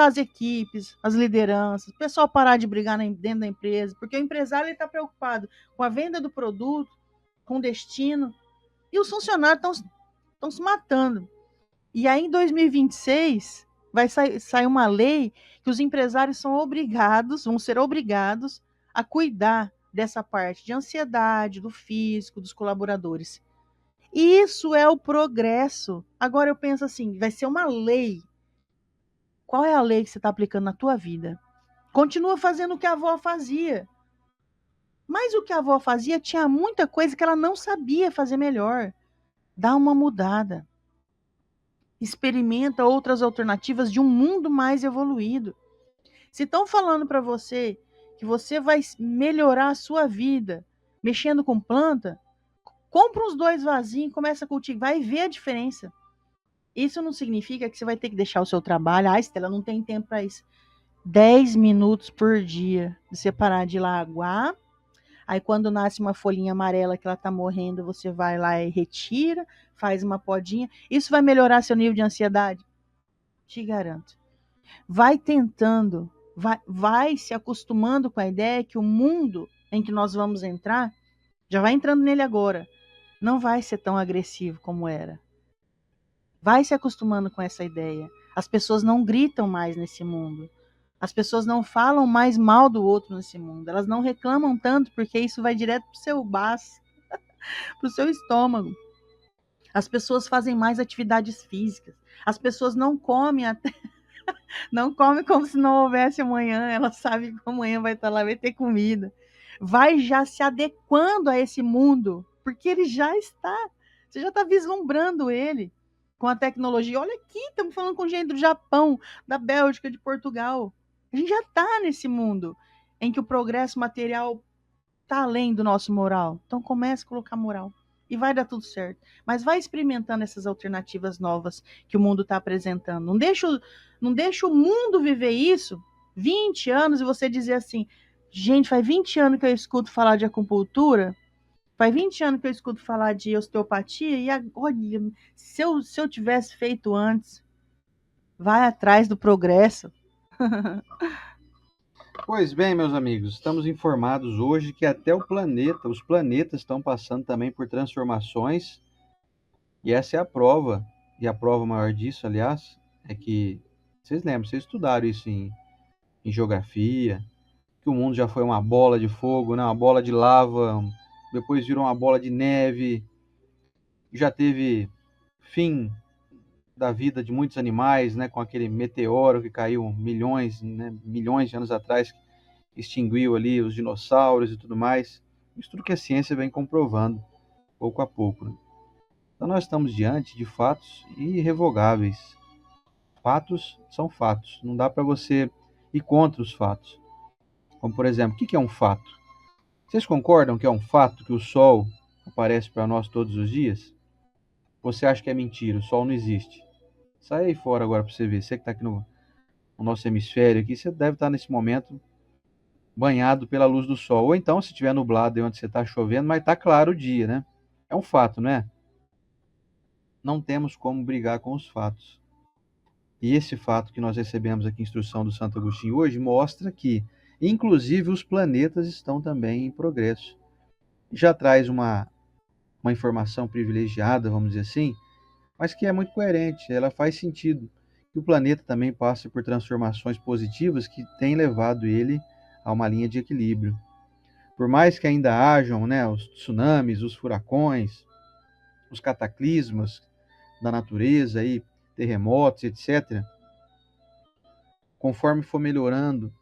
as equipes, as lideranças, o pessoal parar de brigar dentro da empresa, porque o empresário está preocupado com a venda do produto, com o destino, e os funcionários estão se matando. E aí, em 2026, vai sair uma lei que os empresários vão ser obrigados a cuidar dessa parte de ansiedade, do físico, dos colaboradores. Isso é o progresso. Agora eu penso assim, vai ser uma lei. Qual é a lei que você está aplicando na tua vida? Continua fazendo o que a avó fazia. Mas o que a avó fazia tinha muita coisa que ela não sabia fazer melhor. Dá uma mudada. Experimenta outras alternativas de um mundo mais evoluído. Se estão falando para você que você vai melhorar a sua vida mexendo com planta, compra uns 2 vasinhos e começa a cultivar e vê a diferença. Isso não significa que você vai ter que deixar o seu trabalho. Ah, Estela, não tem tempo para isso. 10 minutos por dia. Você parar de ir lá aguar. Aí quando nasce uma folhinha amarela que ela tá morrendo, você vai lá e retira, faz uma podinha. Isso vai melhorar seu nível de ansiedade? Te garanto. Vai tentando, vai se acostumando com a ideia que o mundo em que nós vamos entrar, já vai entrando nele agora, não vai ser tão agressivo como era. Vai se acostumando com essa ideia. As pessoas não gritam mais nesse mundo. As pessoas não falam mais mal do outro nesse mundo. Elas não reclamam tanto, porque isso vai direto pro seu baço, pro seu estômago. As pessoas fazem mais atividades físicas. As pessoas não comem até não comem como se não houvesse amanhã. Elas sabem que amanhã vai estar lá, vai ter comida. Vai já se adequando a esse mundo, porque ele já está. Você já está vislumbrando ele com a tecnologia. Olha aqui, estamos falando com gente do Japão, da Bélgica, de Portugal. A gente já está nesse mundo em que o progresso material está além do nosso moral. Então comece a colocar moral e vai dar tudo certo. Mas vai experimentando essas alternativas novas que o mundo está apresentando. Não deixa o mundo viver isso 20 anos e você dizer assim, gente, faz 20 anos que eu escuto falar de acupuntura, faz 20 anos que eu escuto falar de osteopatia e agora, se eu tivesse feito antes, vai atrás do progresso. Pois bem, meus amigos, estamos informados hoje que até os planetas estão passando também por transformações, e essa é a prova, e a prova maior disso, aliás, é que, vocês lembram, vocês estudaram isso em geografia, que o mundo já foi uma bola de fogo, né? Uma bola de lava, depois virou uma bola de neve, já teve fim da vida de muitos animais, né? Com aquele meteoro que caiu milhões, né? Milhões de anos atrás, que extinguiu ali os dinossauros e tudo mais. Isso tudo que a ciência vem comprovando, pouco a pouco, né? Então nós estamos diante de fatos irrevogáveis. Fatos são fatos, não dá para você ir contra os fatos. Como, por exemplo, o que é um fato? Vocês concordam que é um fato que o Sol aparece para nós todos os dias? Você acha que é mentira, o Sol não existe? Sai aí fora agora para você ver. Você que está aqui no nosso hemisfério, aqui, você deve estar nesse momento banhado pela luz do Sol. Ou então, se estiver nublado e onde você está chovendo, mas está claro o dia, né? É um fato, não é? Não temos como brigar com os fatos. E esse fato que nós recebemos aqui, instrução do Santo Agostinho hoje, mostra que, inclusive, os planetas estão também em progresso. Já traz uma informação privilegiada, vamos dizer assim, mas que é muito coerente, ela faz sentido. Que o planeta também passa por transformações positivas que têm levado ele a uma linha de equilíbrio. Por mais que ainda hajam, né, os tsunamis, os furacões, os cataclismas da natureza, aí, terremotos, etc., conforme for melhorando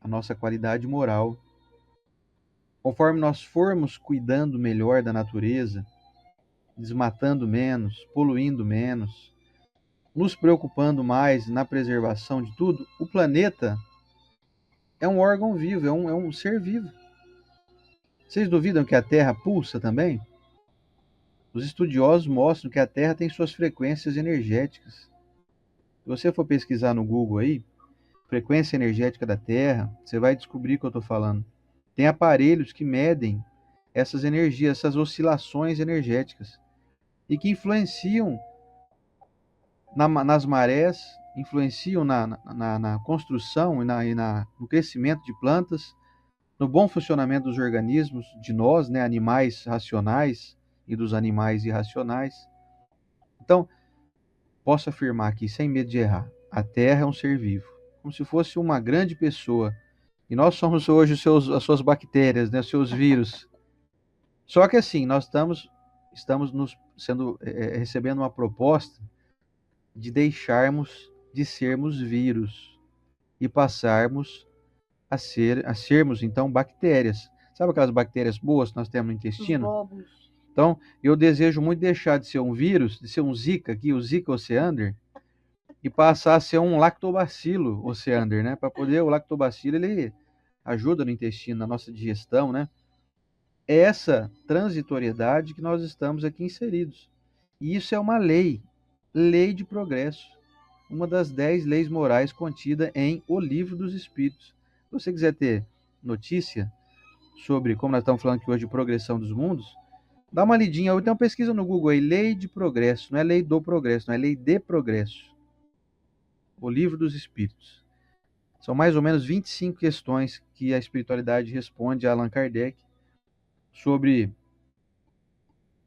a nossa qualidade moral, conforme nós formos cuidando melhor da natureza, desmatando menos, poluindo menos, nos preocupando mais na preservação de tudo, o planeta é um órgão vivo, é um ser vivo. Vocês duvidam que a Terra pulsa também? Os estudiosos mostram que a Terra tem suas frequências energéticas. Se você for pesquisar no Google aí, frequência energética da Terra, você vai descobrir o que eu estou falando. Tem aparelhos que medem essas energias, essas oscilações energéticas, e que influenciam nas marés, influenciam na construção no crescimento de plantas, no bom funcionamento dos organismos, de nós, né, animais racionais e dos animais irracionais. Então, posso afirmar aqui, sem medo de errar, a Terra é um ser vivo, como se fosse uma grande pessoa. E nós somos hoje as suas bactérias, né, os seus vírus. Só que assim, nós estamos recebendo uma proposta de deixarmos de sermos vírus e passarmos a sermos então bactérias. Sabe aquelas bactérias boas que nós temos no intestino? Então, eu desejo muito deixar de ser um vírus, de ser um Zika aqui, o Zika oceander, e passar a ser um lactobacilo oceander, né? Para poder o lactobacilo ele ajuda no intestino, na nossa digestão, né? É essa transitoriedade que nós estamos aqui inseridos. E isso é uma lei de progresso, uma das 10 leis morais contida em O Livro dos Espíritos. Se você quiser ter notícia sobre, como nós estamos falando aqui hoje, de progressão dos mundos, dá uma lidinha, ou então pesquisa no Google aí, lei de progresso, não é lei do progresso, não é lei de progresso. O Livro dos Espíritos. São mais ou menos 25 questões que a espiritualidade responde a Allan Kardec sobre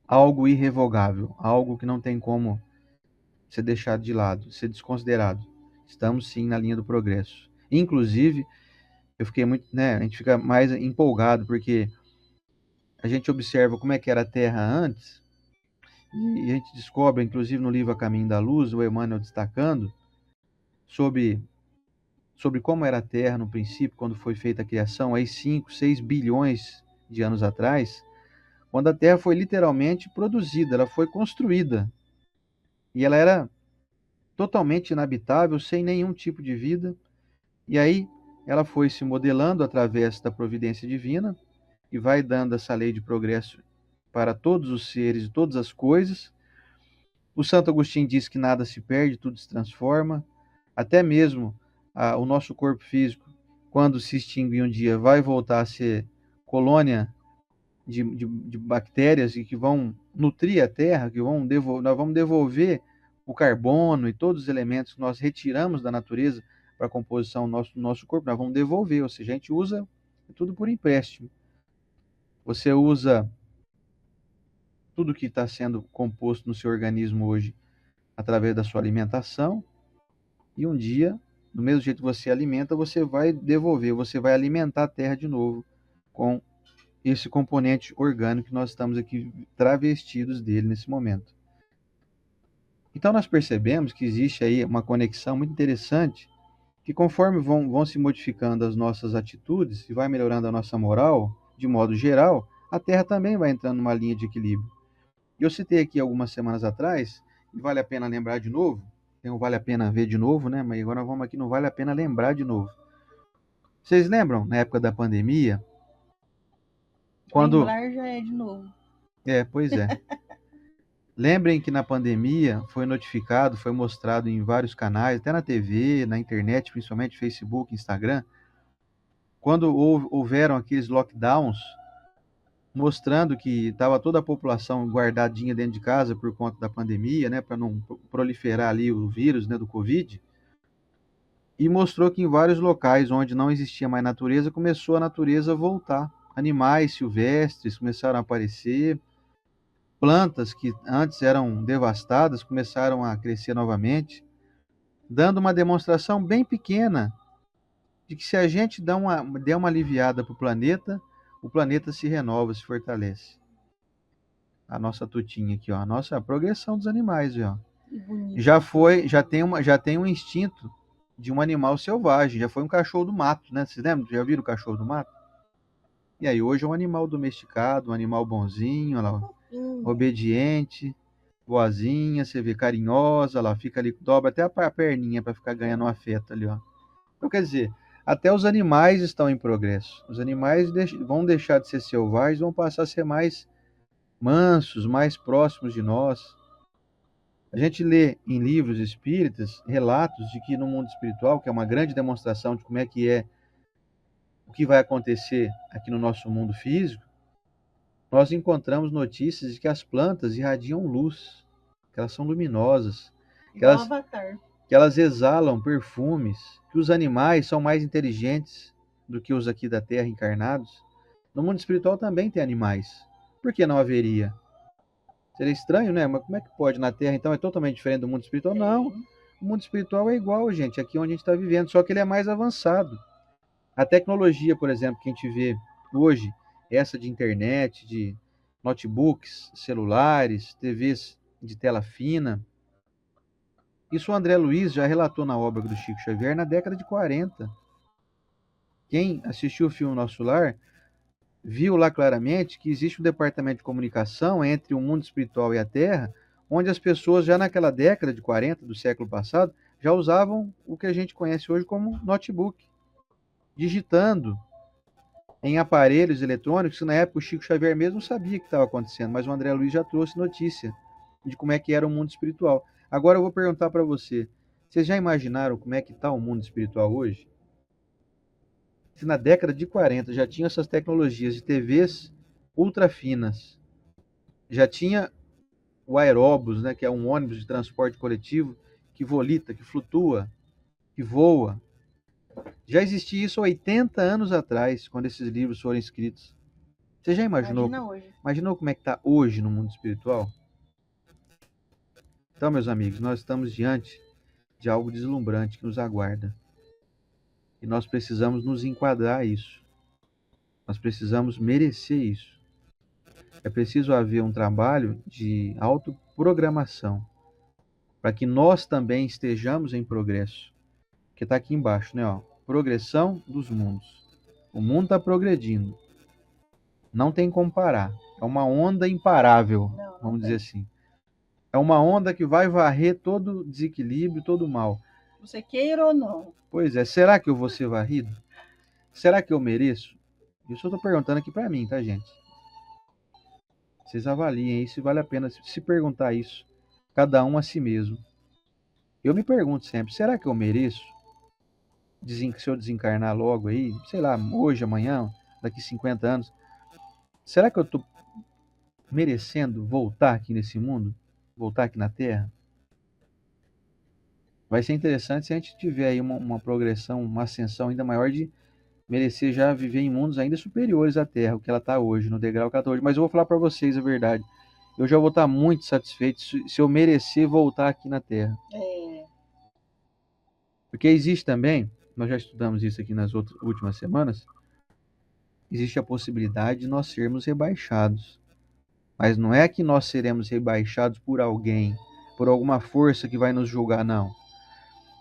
algo irrevogável, algo que não tem como ser deixado de lado, ser desconsiderado. Estamos sim na linha do progresso. Inclusive, eu fiquei muito, né, a gente fica mais empolgado, porque a gente observa como é que era a Terra antes, e a gente descobre, inclusive no livro A Caminho da Luz, o Emmanuel destacando, sobre, sobre como era a Terra no princípio, quando foi feita a criação, aí 5, 6 bilhões de anos atrás, quando a Terra foi literalmente produzida, ela foi construída, e ela era totalmente inabitável, sem nenhum tipo de vida, e aí ela foi se modelando através da providência divina, e vai dando essa lei de progresso para todos os seres e todas as coisas. O Santo Agostinho diz que nada se perde, tudo se transforma, até mesmo o nosso corpo físico, quando se extinguir um dia, vai voltar a ser colônia de bactérias e que vão nutrir a Terra, que nós vamos devolver o carbono e todos os elementos que nós retiramos da natureza para a composição do nosso corpo, nós vamos devolver, ou seja, a gente usa tudo por empréstimo. Você usa tudo que está sendo composto no seu organismo hoje através da sua alimentação, e um dia, do mesmo jeito que você alimenta, você vai devolver, você vai alimentar a terra de novo com esse componente orgânico que nós estamos aqui travestidos dele nesse momento. Então nós percebemos que existe aí uma conexão muito interessante, que conforme vão se modificando as nossas atitudes e vai melhorando a nossa moral, de modo geral, a Terra também vai entrando numa linha de equilíbrio. E eu citei aqui algumas semanas atrás, e vale a pena lembrar de novo, tem um vale a pena ver de novo, né? Mas agora nós vamos aqui, não vale a pena lembrar de novo. Vocês lembram, na época da pandemia, quando... Lembrar já é de novo. Pois é. Lembrem que na pandemia foi notificado, foi mostrado em vários canais, até na TV, na internet, principalmente Facebook, Instagram, quando houveram aqueles lockdowns, mostrando que estava toda a população guardadinha dentro de casa por conta da pandemia, né, para não proliferar ali o vírus, né, do Covid, e mostrou que em vários locais onde não existia mais natureza, começou a natureza a voltar. Animais silvestres começaram a aparecer, plantas que antes eram devastadas começaram a crescer novamente, dando uma demonstração bem pequena de que se a gente der uma aliviada para o planeta se renova, se fortalece. A nossa tutinha aqui, ó, a nossa progressão dos animais, ó. Já tem um instinto de um animal selvagem, já foi um cachorro do mato, né? Vocês lembram? Já viram o cachorro do mato? E aí hoje é um animal domesticado, um animal bonzinho, olha lá, obediente, boazinha, você vê, carinhosa, ela fica ali, dobra até a perninha para ficar ganhando um afeto ali, ó. Então, quer dizer, até os animais estão em progresso. Os animais vão deixar de ser selvagens, vão passar a ser mais mansos, mais próximos de nós. A gente lê em livros espíritas relatos de que no mundo espiritual, que é uma grande demonstração de como é o que vai acontecer aqui no nosso mundo físico, nós encontramos notícias de que as plantas irradiam luz, que elas são luminosas, que elas exalam perfumes, que os animais são mais inteligentes do que os aqui da Terra encarnados. No mundo espiritual também tem animais. Por que não haveria? Seria estranho, né? Mas como é que pode na Terra, então, é totalmente diferente do mundo espiritual? Não. O mundo espiritual é igual, gente, aqui onde a gente está vivendo, só que ele é mais avançado. A tecnologia, por exemplo, que a gente vê hoje, essa de internet, de notebooks, celulares, TVs de tela fina, isso o André Luiz já relatou na obra do Chico Xavier na década de 40. Quem assistiu o filme Nosso Lar viu lá claramente que existe um departamento de comunicação entre o mundo espiritual e a Terra, onde as pessoas já naquela década de 40 do século passado já usavam o que a gente conhece hoje como notebook, digitando em aparelhos eletrônicos, que na época o Chico Xavier mesmo sabia que estava acontecendo, mas o André Luiz já trouxe notícia de como é que era o mundo espiritual. Agora eu vou perguntar para você, vocês já imaginaram como é que está o mundo espiritual hoje? Se na década de 40 já tinha essas tecnologias de TVs ultra finas, já tinha o aeróbus, né, que é um ônibus de transporte coletivo que volita, que flutua, que voa. Já existia isso 80 anos atrás, quando esses livros foram escritos. Você já imaginou como é que está hoje no mundo espiritual? Então, meus amigos, nós estamos diante de algo deslumbrante que nos aguarda. E nós precisamos nos enquadrar a isso. Nós precisamos merecer isso. É preciso haver um trabalho de autoprogramação para que nós também estejamos em progresso. Que está aqui embaixo, né? Ó, progressão dos mundos. O mundo está progredindo. Não tem como parar. É uma onda imparável, vamos dizer assim. É uma onda que vai varrer todo desequilíbrio, todo mal. Você queira ou não. Pois é, será que eu vou ser varrido? Será que eu mereço? Isso eu estou perguntando aqui para mim, tá, gente? Vocês avaliem aí se vale a pena se perguntar isso, cada um a si mesmo. Eu me pergunto sempre, será que eu mereço? Se eu desencarnar logo aí, sei lá, hoje, amanhã, daqui 50 anos, será que eu estou merecendo voltar aqui nesse mundo? Voltar aqui na Terra? Vai ser interessante se a gente tiver aí uma progressão, uma ascensão ainda maior de merecer já viver em mundos ainda superiores à Terra, o que ela está hoje, no degrau que ela está hoje. Mas eu vou falar para vocês a verdade. Eu já vou estar muito satisfeito se eu merecer voltar aqui na Terra. Porque existe também, nós já estudamos isso aqui nas últimas semanas, existe a possibilidade de nós sermos rebaixados. Mas não é que nós seremos rebaixados por alguém, por alguma força que vai nos julgar, não.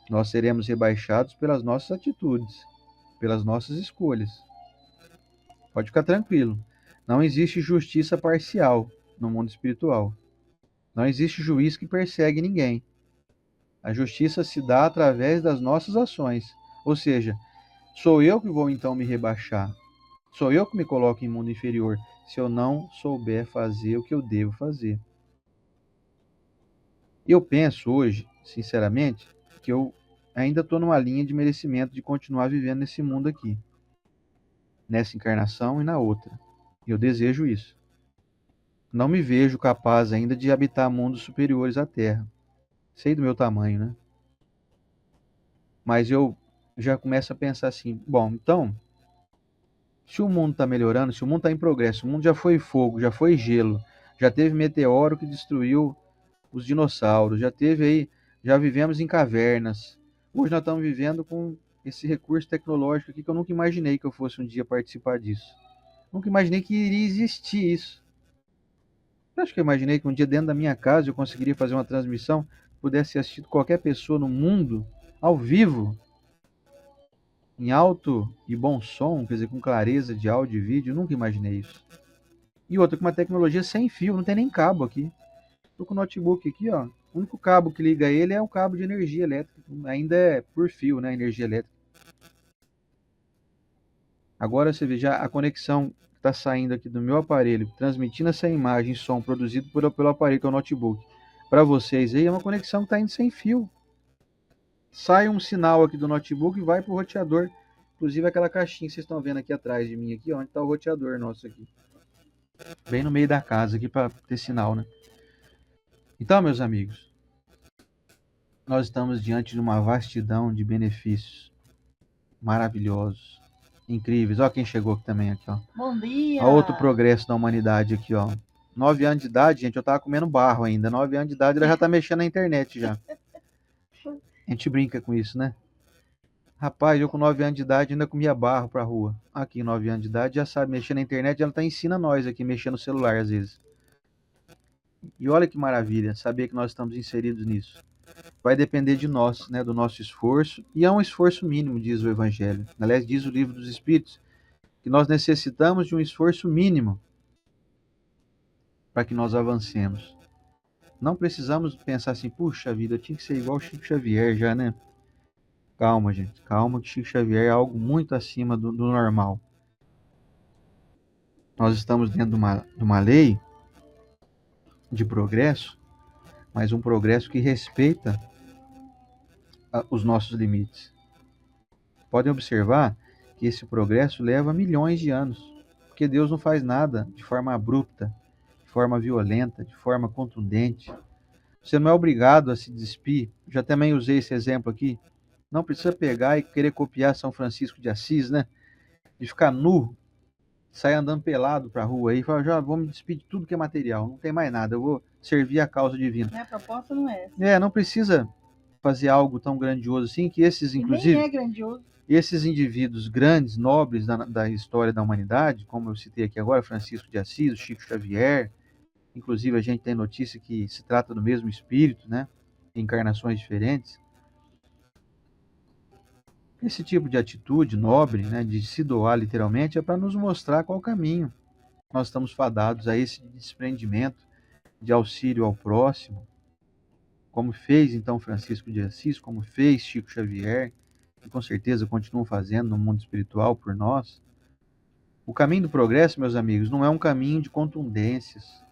Nós seremos rebaixados pelas nossas atitudes, pelas nossas escolhas. Pode ficar tranquilo. Não existe justiça parcial no mundo espiritual. Não existe juiz que persegue ninguém. A justiça se dá através das nossas ações. Ou seja, sou eu que vou então me rebaixar. Sou eu que me coloco em mundo inferior se eu não souber fazer o que eu devo fazer. Eu penso hoje, sinceramente, que eu ainda estou numa linha de merecimento de continuar vivendo nesse mundo aqui. Nessa encarnação e na outra. Eu desejo isso. Não me vejo capaz ainda de habitar mundos superiores à Terra. Sei do meu tamanho, né? Mas eu já começo a pensar assim, bom, então, se o mundo está melhorando, se o mundo está em progresso, o mundo já foi fogo, já foi gelo, já teve meteoro que destruiu os dinossauros, já vivemos em cavernas. Hoje nós estamos vivendo com esse recurso tecnológico aqui que eu nunca imaginei que eu fosse um dia participar disso. Nunca imaginei que iria existir isso. Eu acho que eu imaginei que um dia dentro da minha casa eu conseguiria fazer uma transmissão, pudesse ser assistido qualquer pessoa no mundo, ao vivo, em alto e bom som, quer dizer, com clareza de áudio e vídeo. Eu nunca imaginei isso. E outra, com uma tecnologia sem fio, não tem nem cabo aqui. Estou com o notebook aqui, ó. O único cabo que liga ele é o cabo de energia elétrica. Ainda é por fio, né? Energia elétrica. Agora você vê já a conexão que está saindo aqui do meu aparelho, transmitindo essa imagem e som produzido pelo aparelho, que é o notebook, para vocês aí, é uma conexão que está indo sem fio. Sai um sinal aqui do notebook e vai para o roteador. Inclusive aquela caixinha que vocês estão vendo aqui atrás de mim, aqui, onde está o roteador nosso aqui. Bem no meio da casa aqui para ter sinal, né? Então, meus amigos, nós estamos diante de uma vastidão de benefícios maravilhosos, incríveis. Olha quem chegou aqui também, aqui, ó. Bom dia! Olha outro progresso da humanidade aqui, ó. 9 anos de idade, gente, eu tava comendo barro ainda. 9 anos de idade, ela já tá mexendo na internet já. A gente brinca com isso, né? Rapaz, eu com 9 anos de idade ainda comia barro pra rua. Aqui, 9 anos de idade, já sabe mexer na internet, ela tá ensinando nós aqui, mexer no celular às vezes. E olha que maravilha, saber que nós estamos inseridos nisso. Vai depender de nós, né, do nosso esforço, e é um esforço mínimo, diz o Evangelho. Aliás, diz o Livro dos Espíritos, que nós necessitamos de um esforço mínimo para que nós avancemos. Não precisamos pensar assim, puxa vida, eu tinha que ser igual o Chico Xavier já, né? Calma, gente, calma, que Chico Xavier é algo muito acima do normal. Nós estamos dentro de uma lei de progresso, mas um progresso que respeita os nossos limites. Podem observar que esse progresso leva milhões de anos, porque Deus não faz nada de forma abrupta, de forma violenta, de forma contundente. Você não é obrigado a se despir. Já também usei esse exemplo aqui. Não precisa pegar e querer copiar São Francisco de Assis, né? De ficar nu, sair andando pelado para a rua aí e falar, já vou me despedir de tudo que é material, não tem mais nada, eu vou servir a causa divina. A proposta não é essa. Não precisa fazer algo tão grandioso assim, que esses, E nem inclusive, é grandioso. esses indivíduos grandes, nobres da história da humanidade, como eu citei aqui agora, Francisco de Assis, o Chico Xavier, inclusive a gente tem notícia que se trata do mesmo espírito, né? Encarnações diferentes. Esse tipo de atitude nobre, né, de se doar literalmente, é para nos mostrar qual caminho nós estamos fadados a esse desprendimento de auxílio ao próximo, como fez então Francisco de Assis, como fez Chico Xavier, e com certeza continuam fazendo no mundo espiritual por nós. O caminho do progresso, meus amigos, não é um caminho de contundências,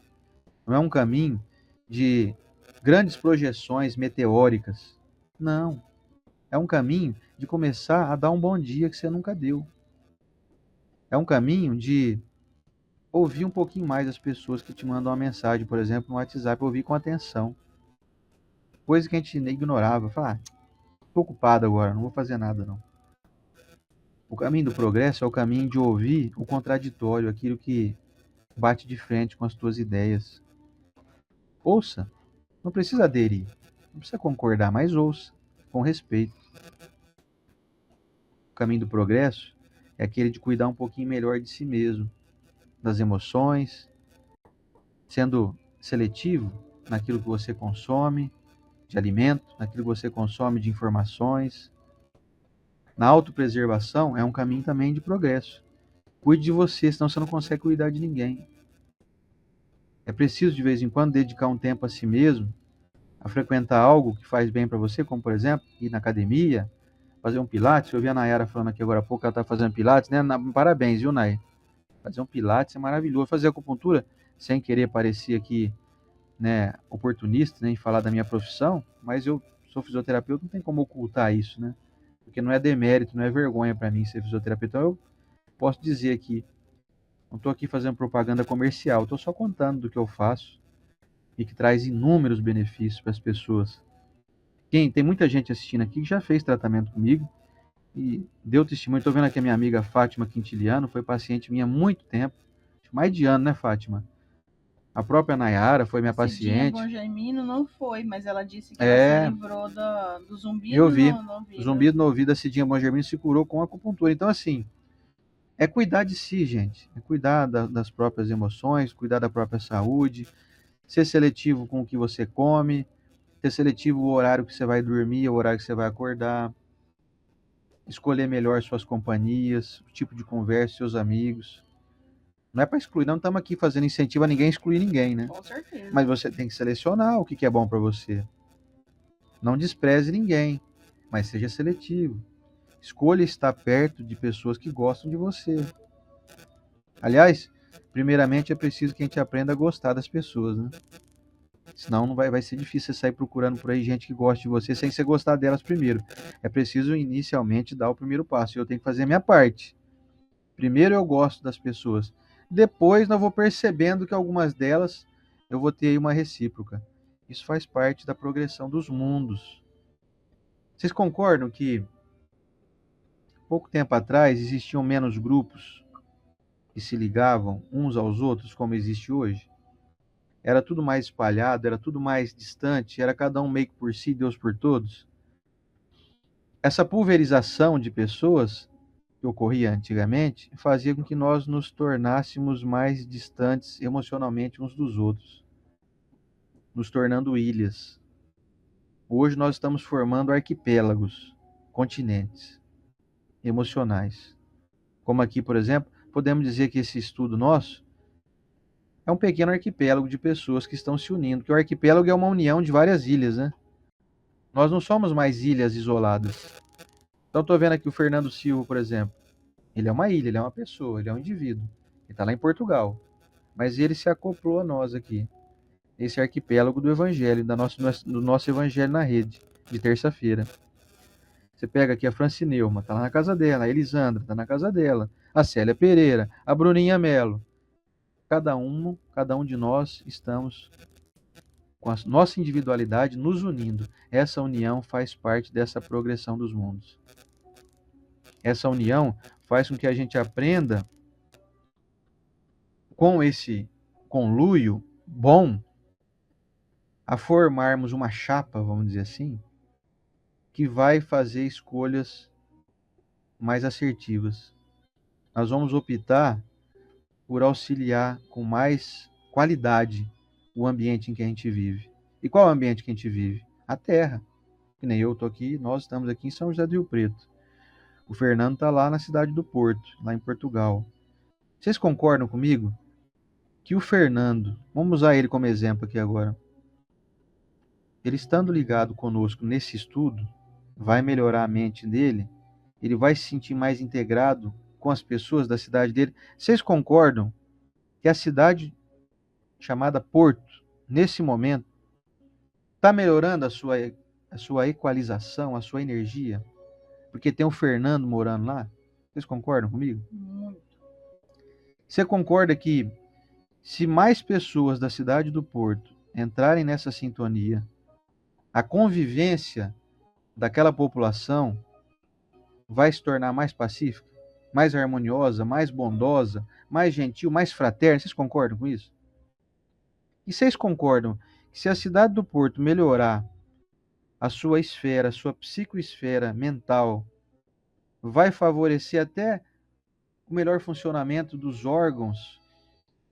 não é um caminho de grandes projeções meteóricas. Não. É um caminho de começar a dar um bom dia que você nunca deu. É um caminho de ouvir um pouquinho mais as pessoas que te mandam uma mensagem, por exemplo, no WhatsApp, ouvir com atenção. Coisa que a gente ignorava. Falar, estou ocupado agora, não vou fazer nada não. O caminho do progresso é o caminho de ouvir o contraditório, aquilo que bate de frente com as tuas ideias. Ouça, não precisa aderir, não precisa concordar, mas ouça, com respeito. O caminho do progresso é aquele de cuidar um pouquinho melhor de si mesmo, das emoções, sendo seletivo naquilo que você consome de alimento, naquilo que você consome de informações. Na autopreservação é um caminho também de progresso. Cuide de você, senão você não consegue cuidar de ninguém. É preciso, de vez em quando, dedicar um tempo a si mesmo, a frequentar algo que faz bem para você, como, por exemplo, ir na academia, fazer um pilates. Eu vi a Nayara falando aqui agora há pouco que ela está fazendo pilates, né? Parabéns, viu, Nay? Fazer um pilates é maravilhoso. Fazer acupuntura, sem querer parecer aqui, né, oportunista, né, em falar da minha profissão, mas eu sou fisioterapeuta, não tem como ocultar isso, né? Porque não é demérito, não é vergonha para mim ser fisioterapeuta. Então eu posso dizer aqui, não estou aqui fazendo propaganda comercial, estou só contando do que eu faço e que traz inúmeros benefícios para as pessoas. Tem muita gente assistindo aqui que já fez tratamento comigo e deu testemunho. Estou vendo aqui a minha amiga Fátima Quintiliano, foi paciente minha há muito tempo, mais de ano, né, Fátima? A própria Nayara foi minha Cidinha paciente. Bongermino não foi, mas ela disse que ela É, se livrou do eu zumbido vi. no ouvido. Zumbido no ouvido, a Cidinha Bongermino se curou com acupuntura. Então, assim, é cuidar de si, gente. É cuidar das próprias emoções, cuidar da própria saúde, ser seletivo com o que você come, ser seletivo o horário que você vai dormir, o horário que você vai acordar, escolher melhor suas companhias, o tipo de conversa, seus amigos. Não é para excluir, não estamos aqui fazendo incentivo a ninguém a excluir ninguém, né? Com certeza. Mas você tem que selecionar o que é bom para você. Não despreze ninguém, mas seja seletivo. Escolha estar perto de pessoas que gostam de você. Aliás, primeiramente é preciso que a gente aprenda a gostar das pessoas, né? Senão não vai ser difícil você sair procurando por aí gente que gosta de você sem você gostar delas primeiro. É preciso inicialmente dar o primeiro passo. E eu tenho que fazer a minha parte. Primeiro eu gosto das pessoas. Depois eu vou percebendo que algumas delas eu vou ter aí uma recíproca. Isso faz parte da progressão dos mundos. Vocês concordam que pouco tempo atrás existiam menos grupos que se ligavam uns aos outros como existe hoje? Era tudo mais espalhado, era tudo mais distante, era cada um meio que por si, Deus por todos. Essa pulverização de pessoas que ocorria antigamente fazia com que nós nos tornássemos mais distantes emocionalmente uns dos outros, nos tornando ilhas. Hoje nós estamos formando arquipélagos, continentes emocionais. Como aqui, por exemplo, podemos dizer que esse estudo nosso é um pequeno arquipélago de pessoas que estão se unindo, que o arquipélago é uma união de várias ilhas, né? Nós não somos mais ilhas isoladas. Então, estou vendo aqui o Fernando Silva, por exemplo. Ele é uma ilha, ele é uma pessoa, ele é um indivíduo. Ele está lá em Portugal. Mas ele se acoplou a nós aqui. Esse arquipélago do Evangelho, do nosso Evangelho na Rede, de terça-feira. Você pega aqui a Francineuma, está lá na casa dela. A Elisandra, está na casa dela. A Célia Pereira, a Bruninha Melo. Cada um de nós estamos com a nossa individualidade nos unindo. Essa união faz parte dessa progressão dos mundos. Essa união faz com que a gente aprenda com esse conluio bom a formarmos uma chapa, vamos dizer assim, que vai fazer escolhas mais assertivas. Nós vamos optar por auxiliar com mais qualidade o ambiente em que a gente vive. E qual é o ambiente que a gente vive? A Terra. Que nem eu estou aqui, nós estamos aqui em São José do Rio Preto. O Fernando está lá na cidade do Porto, lá em Portugal. Vocês concordam comigo que o Fernando, vamos usar ele como exemplo aqui agora, ele estando ligado conosco nesse estudo, vai melhorar a mente dele, ele vai se sentir mais integrado com as pessoas da cidade dele. Vocês concordam que a cidade chamada Porto, nesse momento, está melhorando a sua equalização, a sua energia? Porque tem o Fernando morando lá? Vocês concordam comigo? Muito. Você concorda que se mais pessoas da cidade do Porto entrarem nessa sintonia, a convivência daquela população vai se tornar mais pacífica, mais harmoniosa, mais bondosa, mais gentil, mais fraterna? Vocês concordam com isso? E vocês concordam que se a cidade do Porto melhorar a sua esfera, a sua psicoesfera mental, vai favorecer até o melhor funcionamento dos órgãos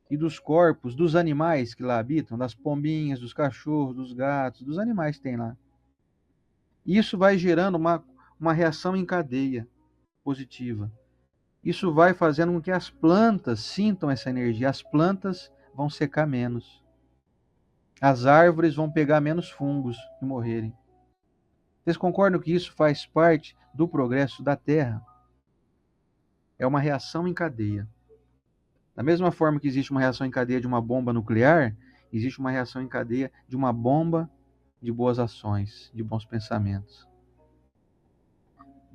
e dos corpos dos animais que lá habitam, das pombinhas, dos cachorros, dos gatos, dos animais que tem lá? Isso vai gerando uma reação em cadeia positiva. Isso vai fazendo com que as plantas sintam essa energia. As plantas vão secar menos. As árvores vão pegar menos fungos e morrerem. Vocês concordam que isso faz parte do progresso da Terra? É uma reação em cadeia. Da mesma forma que existe uma reação em cadeia de uma bomba nuclear, existe uma reação em cadeia de uma bomba de boas ações, de bons pensamentos.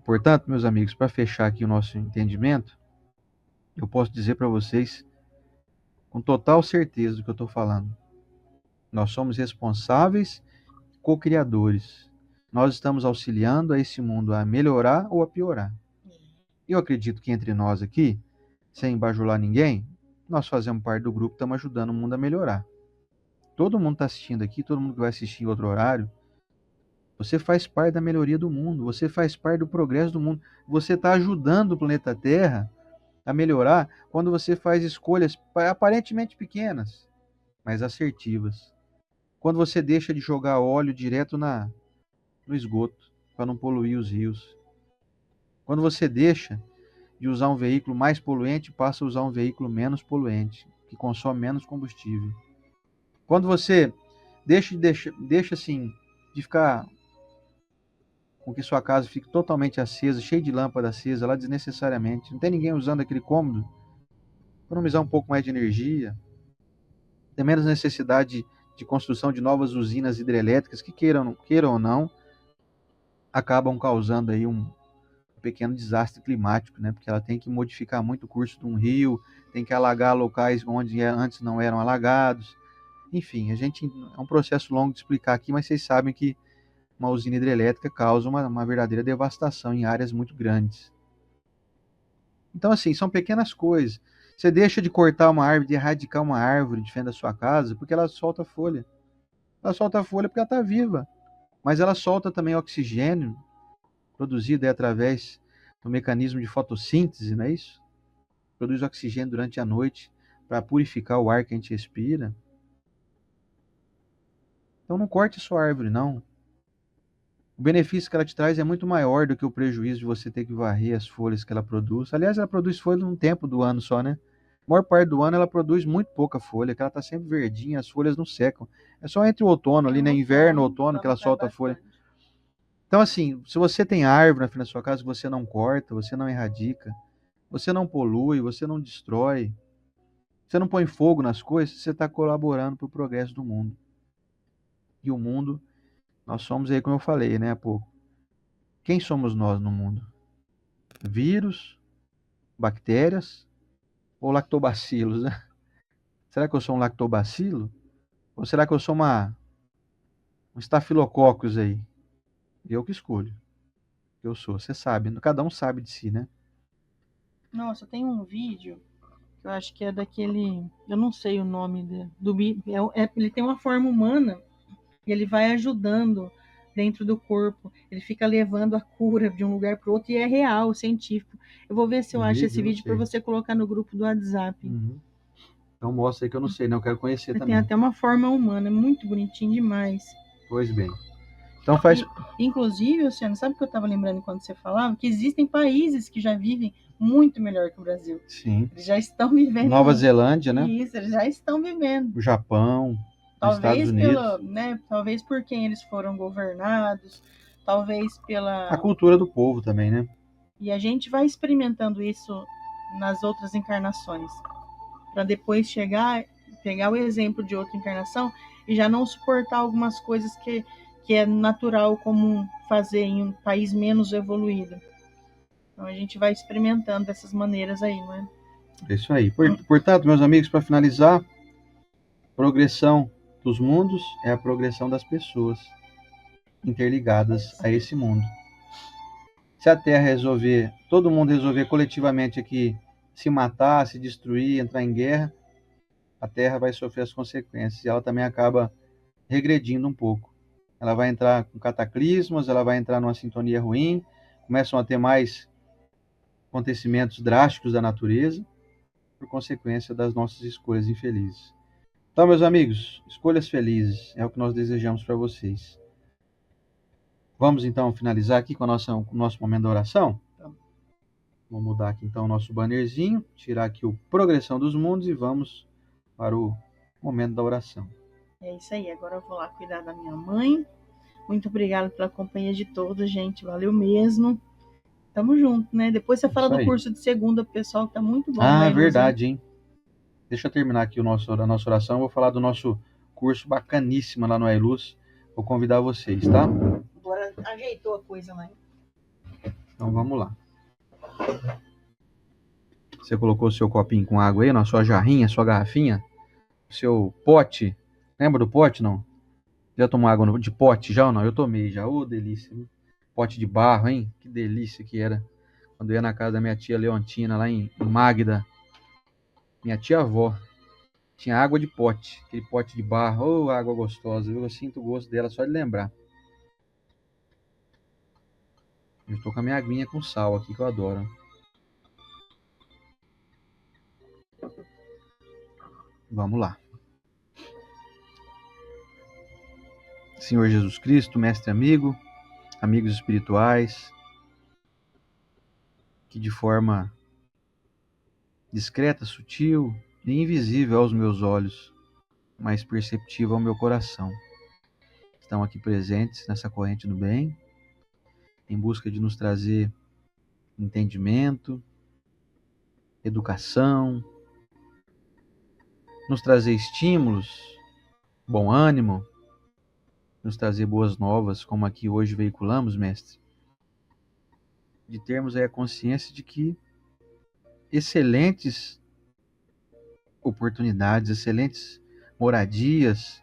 Portanto, meus amigos, para fechar aqui o nosso entendimento, eu posso dizer para vocês com total certeza do que eu estou falando. Nós somos responsáveis, co-criadores. Nós estamos auxiliando a esse mundo a melhorar ou a piorar. Eu acredito que entre nós aqui, sem bajular ninguém, nós fazemos parte do grupo, estamos ajudando o mundo a melhorar. Todo mundo está assistindo aqui, todo mundo que vai assistir em outro horário, você faz parte da melhoria do mundo, você faz parte do progresso do mundo, você está ajudando o planeta Terra a melhorar quando você faz escolhas aparentemente pequenas, mas assertivas. Quando você deixa de jogar óleo direto no esgoto, para não poluir os rios. Quando você deixa de usar um veículo mais poluente e passa a usar um veículo menos poluente, que consome menos combustível. Quando você deixa assim, de ficar com que sua casa fique totalmente acesa, cheia de lâmpada acesa lá desnecessariamente, não tem ninguém usando aquele cômodo, economizar um pouco mais de energia, tem menos necessidade de construção de novas usinas hidrelétricas que queiram ou não, acabam causando aí um pequeno desastre climático, né? Porque ela tem que modificar muito o curso de um rio, tem que alagar locais onde antes não eram alagados. Enfim, é um processo longo de explicar aqui, mas vocês sabem que uma usina hidrelétrica causa uma verdadeira devastação em áreas muito grandes. Então, assim, são pequenas coisas. Você deixa de cortar uma árvore, de erradicar uma árvore de frente da sua casa, porque ela solta folha. Ela solta folha porque ela está viva, mas ela solta também oxigênio, produzido através do mecanismo de fotossíntese, não é isso? Produz oxigênio durante a noite para purificar o ar que a gente respira. Então não corte sua árvore, não. O benefício que ela te traz é muito maior do que o prejuízo de você ter que varrer as folhas que ela produz. Aliás, ela produz folha num tempo do ano só, né? A maior parte do ano ela produz muito pouca folha, que ela está sempre verdinha, as folhas não secam. É só entre o outono, ali, né? Inverno, outono, que ela solta a folha. Então, assim, se você tem árvore na frente da sua casa, você não corta, você não erradica, você não polui, você não destrói, você não põe fogo nas coisas, você está colaborando para o progresso do mundo. E o mundo, nós somos aí, como eu falei, né, há pouco. Quem somos nós no mundo? Vírus, bactérias ou lactobacilos, né? Será que eu sou um lactobacilo? Ou será que eu sou um estafilococcus aí? Eu que escolho. Eu sou, você sabe, cada um sabe de si, né? Nossa, tem um vídeo que eu acho que é daquele. Eu não sei o nome do ele tem uma forma humana e ele vai ajudando dentro do corpo. Ele fica levando a cura de um lugar para o outro e é real, científico. Eu vou ver se eu acho esse vídeo para você colocar no grupo do WhatsApp. Então mostra aí que eu não sei, não. Eu quero conhecer também. Tem até uma forma humana, é muito bonitinho demais. Pois bem. Então faz... Inclusive, Luciano, sabe o que eu estava lembrando quando você falava? Que existem países que já vivem muito melhor que o Brasil. Sim. Eles já estão vivendo. Nova Zelândia, né? Isso, eles já estão vivendo. O Japão, os Estados Unidos. Talvez por quem eles foram governados, talvez pela... A cultura do povo também, né? E a gente vai experimentando isso nas outras encarnações. Para depois chegar, pegar o exemplo de outra encarnação e já não suportar algumas coisas que é natural, comum fazer em um país menos evoluído. Então a gente vai experimentando dessas maneiras aí, não é? É isso aí. Portanto, meus amigos, para finalizar, progressão dos mundos é a progressão das pessoas interligadas a esse mundo. Se a Terra resolver, todo mundo resolver coletivamente aqui se matar, se destruir, entrar em guerra, a Terra vai sofrer as consequências e ela também acaba regredindo um pouco. Ela vai entrar com cataclismos, ela vai entrar numa sintonia ruim, começam a ter mais acontecimentos drásticos da natureza, por consequência das nossas escolhas infelizes. Então, meus amigos, escolhas felizes é o que nós desejamos para vocês. Vamos então finalizar aqui com o nosso momento da oração? Vamos mudar aqui então o nosso bannerzinho, tirar aqui o Progressão dos Mundos e vamos para o momento da oração. É isso aí, agora eu vou lá cuidar da minha mãe. Muito obrigada pela companhia de todos, gente, valeu mesmo. Tamo junto, né? Depois você fala do curso de segunda, pessoal, que tá muito bom. Ah, é verdade, hein? Deixa eu terminar aqui a nossa oração, eu vou falar do nosso curso bacaníssimo lá no Ailuz. Vou convidar vocês, tá? Agora ajeitou a coisa lá. Então vamos lá. Você colocou o seu copinho com água aí, na sua jarrinha, sua garrafinha, o seu pote. Lembra do pote, não? Já tomou água de pote já ou não? Eu tomei já. Ô, delícia. Pote de barro, hein? Que delícia que era. Quando eu ia na casa da minha tia Leontina, lá em Magda. Minha tia-avó. Tinha água de pote. Aquele pote de barro. Ô, água gostosa. Eu sinto o gosto dela só de lembrar. Eu estou com a minha aguinha com sal aqui, que eu adoro. Vamos lá. Senhor Jesus Cristo, mestre amigo, amigos espirituais, que de forma discreta, sutil e invisível aos meus olhos, mas perceptível ao meu coração, estão aqui presentes nessa corrente do bem, em busca de nos trazer entendimento, educação, nos trazer estímulos, bom ânimo, nos trazer boas novas, como aqui hoje veiculamos, mestre, de termos aí a consciência de que excelentes oportunidades, excelentes moradias,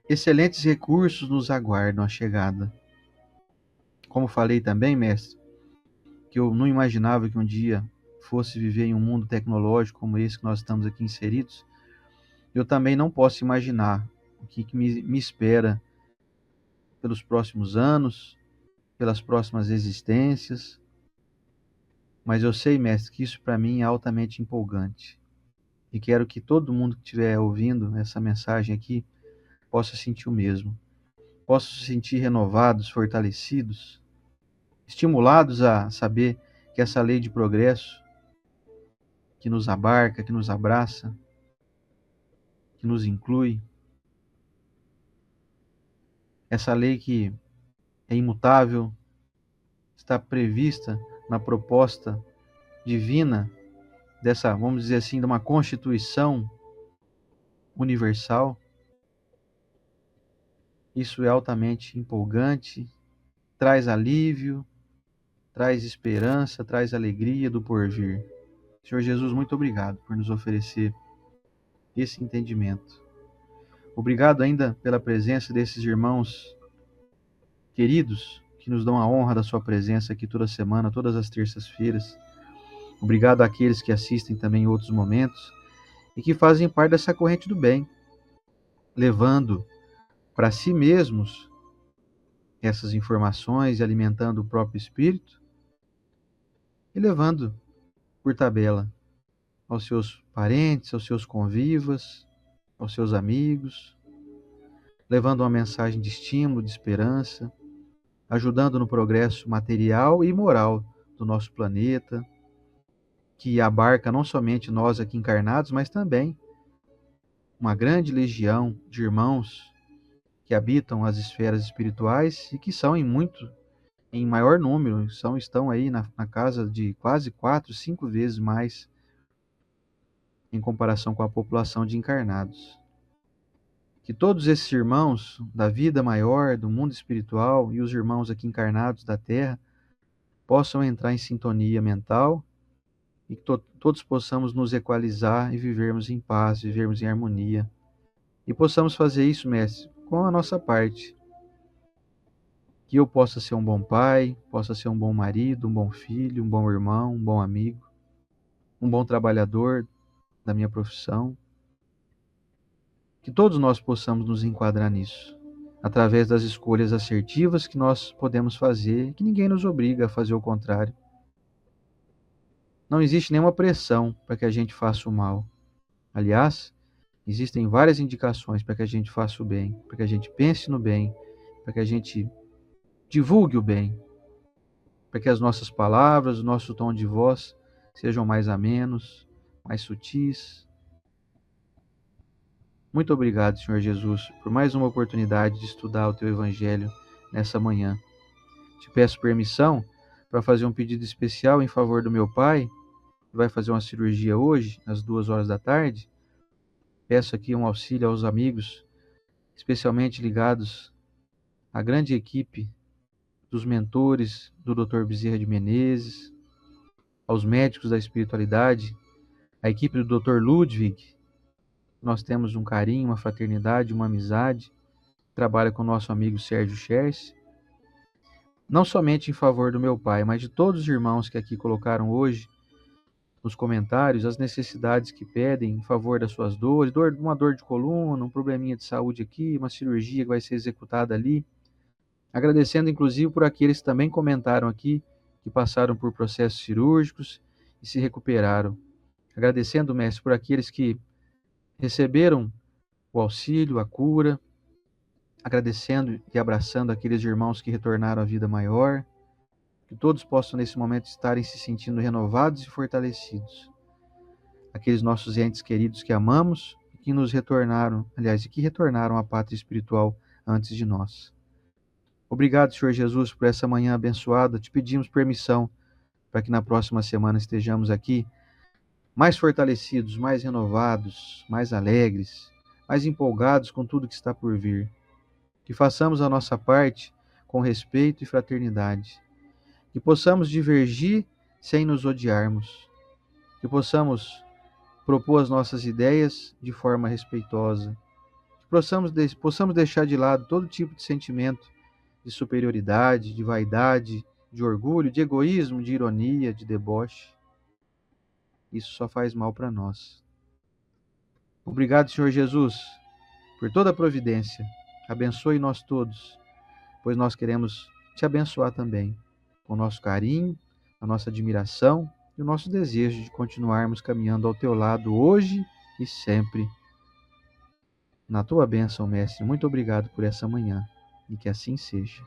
excelentes recursos nos aguardam a chegada. Como falei também, mestre, que eu não imaginava que um dia fosse viver em um mundo tecnológico como esse que nós estamos aqui inseridos, eu também não posso imaginar o que me espera pelos próximos anos, pelas próximas existências, mas eu sei, mestre, que isso para mim é altamente empolgante. E quero que todo mundo que estiver ouvindo essa mensagem aqui possa sentir o mesmo. Possa se sentir renovados, fortalecidos, estimulados a saber que essa lei de progresso que nos abarca, que nos abraça, que nos inclui, essa lei que é imutável, está prevista na proposta divina dessa, vamos dizer assim, de uma constituição universal. Isso é altamente empolgante, traz alívio, traz esperança, traz alegria do porvir. Senhor Jesus, muito obrigado por nos oferecer esse entendimento. Obrigado ainda pela presença desses irmãos queridos que nos dão a honra da sua presença aqui toda semana, todas as terças-feiras. Obrigado àqueles que assistem também em outros momentos e que fazem parte dessa corrente do bem, levando para si mesmos essas informações e alimentando o próprio espírito e levando por tabela aos seus parentes, aos seus convivas, aos seus amigos, levando uma mensagem de estímulo, de esperança, ajudando no progresso material e moral do nosso planeta, que abarca não somente nós aqui encarnados, mas também uma grande legião de irmãos que habitam as esferas espirituais e que são em maior número, estão aí na casa de quase 4, 5 vezes mais em comparação com a população de encarnados. Que todos esses irmãos da vida maior, do mundo espiritual e os irmãos aqui encarnados da Terra possam entrar em sintonia mental e que todos possamos nos equalizar e vivermos em paz, vivermos em harmonia. E possamos fazer isso, mestre, com a nossa parte. Que eu possa ser um bom pai, possa ser um bom marido, um bom filho, um bom irmão, um bom amigo, um bom trabalhador da minha profissão. Que todos nós possamos nos enquadrar nisso, através das escolhas assertivas que nós podemos fazer, que ninguém nos obriga a fazer o contrário. Não existe nenhuma pressão para que a gente faça o mal. Aliás, existem várias indicações para que a gente faça o bem, para que a gente pense no bem, para que a gente divulgue o bem, para que as nossas palavras, o nosso tom de voz sejam mais amenos, mais sutis. Muito obrigado, Senhor Jesus, por mais uma oportunidade de estudar o Teu Evangelho nessa manhã. Te peço permissão para fazer um pedido especial em favor do meu pai, que vai fazer uma cirurgia hoje, às 2 horas da tarde. Peço aqui um auxílio aos amigos, especialmente ligados à grande equipe dos mentores do Dr. Bezerra de Menezes, aos médicos da espiritualidade, a equipe do Dr. Ludwig. Nós temos um carinho, uma fraternidade, uma amizade. Trabalha com o nosso amigo Sérgio Scherz. Não somente em favor do meu pai, mas de todos os irmãos que aqui colocaram hoje nos comentários as necessidades que pedem em favor das suas dores, uma dor de coluna, um probleminha de saúde aqui, uma cirurgia que vai ser executada ali. Agradecendo inclusive por aqueles que também comentaram aqui, que passaram por processos cirúrgicos e se recuperaram. Agradecendo, mestre, por aqueles que receberam o auxílio, a cura, agradecendo e abraçando aqueles irmãos que retornaram à vida maior, que todos possam nesse momento estarem se sentindo renovados e fortalecidos. Aqueles nossos entes queridos que amamos e que nos retornaram, e que retornaram à pátria espiritual antes de nós. Obrigado, Senhor Jesus, por essa manhã abençoada. Te pedimos permissão para que na próxima semana estejamos aqui mais fortalecidos, mais renovados, mais alegres, mais empolgados com tudo que está por vir. Que façamos a nossa parte com respeito e fraternidade. Que possamos divergir sem nos odiarmos. Que possamos propor as nossas ideias de forma respeitosa. Que possamos deixar de lado todo tipo de sentimento de superioridade, de vaidade, de orgulho, de egoísmo, de ironia, de deboche. Isso só faz mal para nós. Obrigado, Senhor Jesus, por toda a providência. Abençoe nós todos, pois nós queremos te abençoar também, com o nosso carinho, a nossa admiração e o nosso desejo de continuarmos caminhando ao teu lado hoje e sempre. Na tua bênção, Mestre, muito obrigado por essa manhã, e que assim seja.